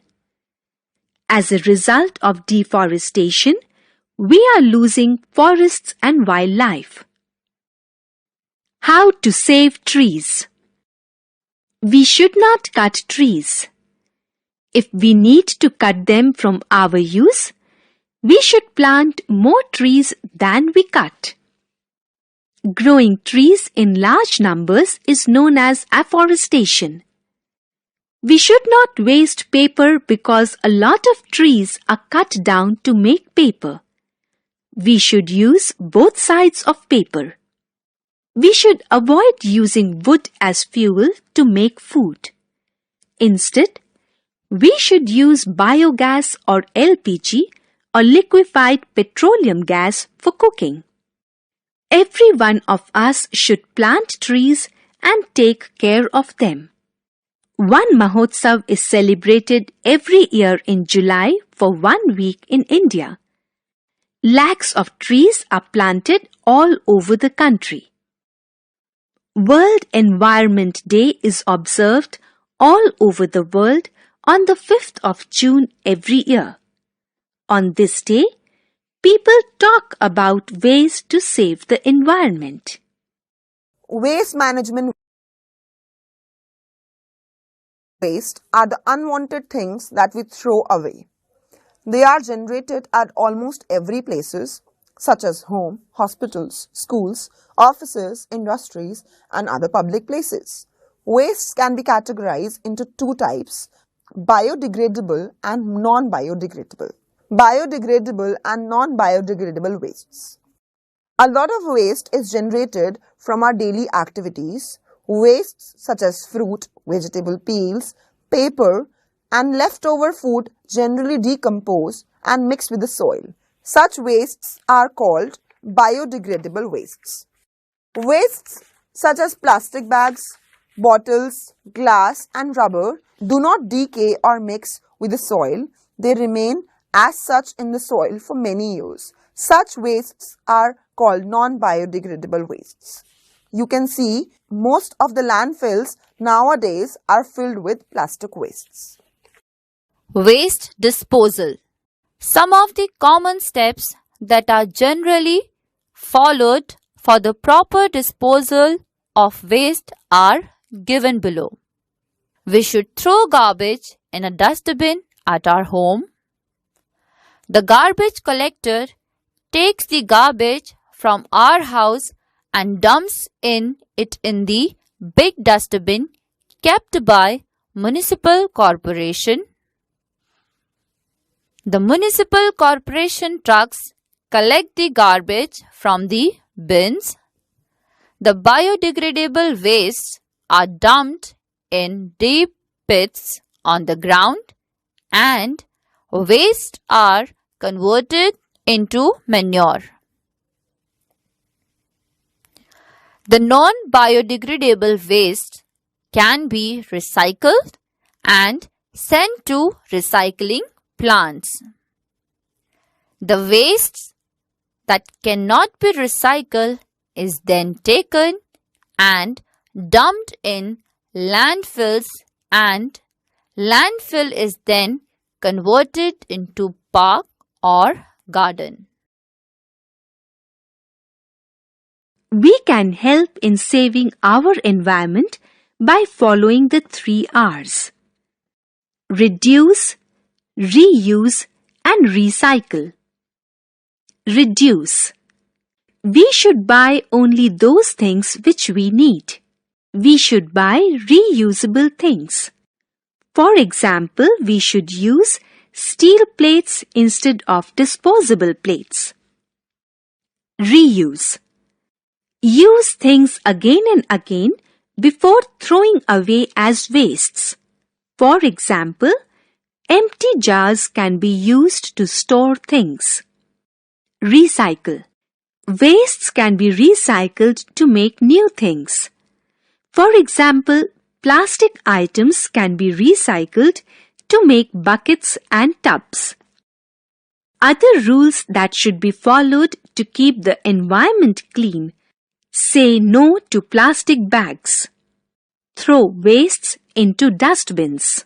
[SPEAKER 1] As a result of deforestation, we are losing forests and wildlife. How to save trees? We should not cut trees. If we need to cut them from our use, we should plant more trees than we cut. Growing trees in large numbers is known as afforestation. We should not waste paper because a lot of trees are cut down to make paper. We should use both sides of paper. We should avoid using wood as fuel to make food. Instead, we should use biogas or LPG or liquefied petroleum gas for cooking. Every one of us should plant trees and take care of them. One Mahotsav is celebrated every year in July for 1 week in India. Lakhs of trees are planted all over the country. World Environment Day is observed all over the world on the 5th of June every year. On this day, people talk about ways to save the environment.
[SPEAKER 2] Waste management. Waste are the unwanted things that we throw away. They are generated at almost every places, such as home, hospitals, schools, offices, industries, and other public places. Wastes can be categorized into two types: biodegradable and non-biodegradable. Biodegradable and non-biodegradable wastes. A lot of waste is generated from our daily activities. Wastes such as fruit, vegetable peels, paper, and leftover food generally decompose and mix with the soil. Such wastes are called biodegradable wastes. Wastes such as plastic bags, bottles, glass, and rubber do not decay or mix with the soil. They remain as such in the soil for many years. Such wastes are called non-biodegradable wastes. You can see most of the landfills nowadays are filled with plastic wastes.
[SPEAKER 3] Waste disposal. Some of the common steps that are generally followed for the proper disposal of waste are given below. We should throw garbage in a dustbin at our home. The garbage collector takes the garbage from our house and dumps it in the big dustbin kept by municipal corporation. The municipal corporation trucks collect the garbage from the bins. The biodegradable wastes are dumped in deep pits on the ground, and wastes are converted into manure. The non-biodegradable waste can be recycled and sent to recycling plants. The waste that cannot be recycled is then taken and dumped in landfills, and landfill is then converted into park or garden.
[SPEAKER 1] We can help in saving our environment by following the 3 R's: reduce, reuse, and recycle. Reduce. We should buy only those things which we need. We should buy reusable things. For example, we should use steel plates instead of disposable plates. Reuse. Use things again and again before throwing away as wastes. For example, empty jars can be used to store things. Recycle. Wastes can be recycled to make new things. For example, plastic items can be recycled to make buckets and tubs. Other rules that should be followed to keep the environment clean: say no to plastic bags. Throw wastes into dustbins.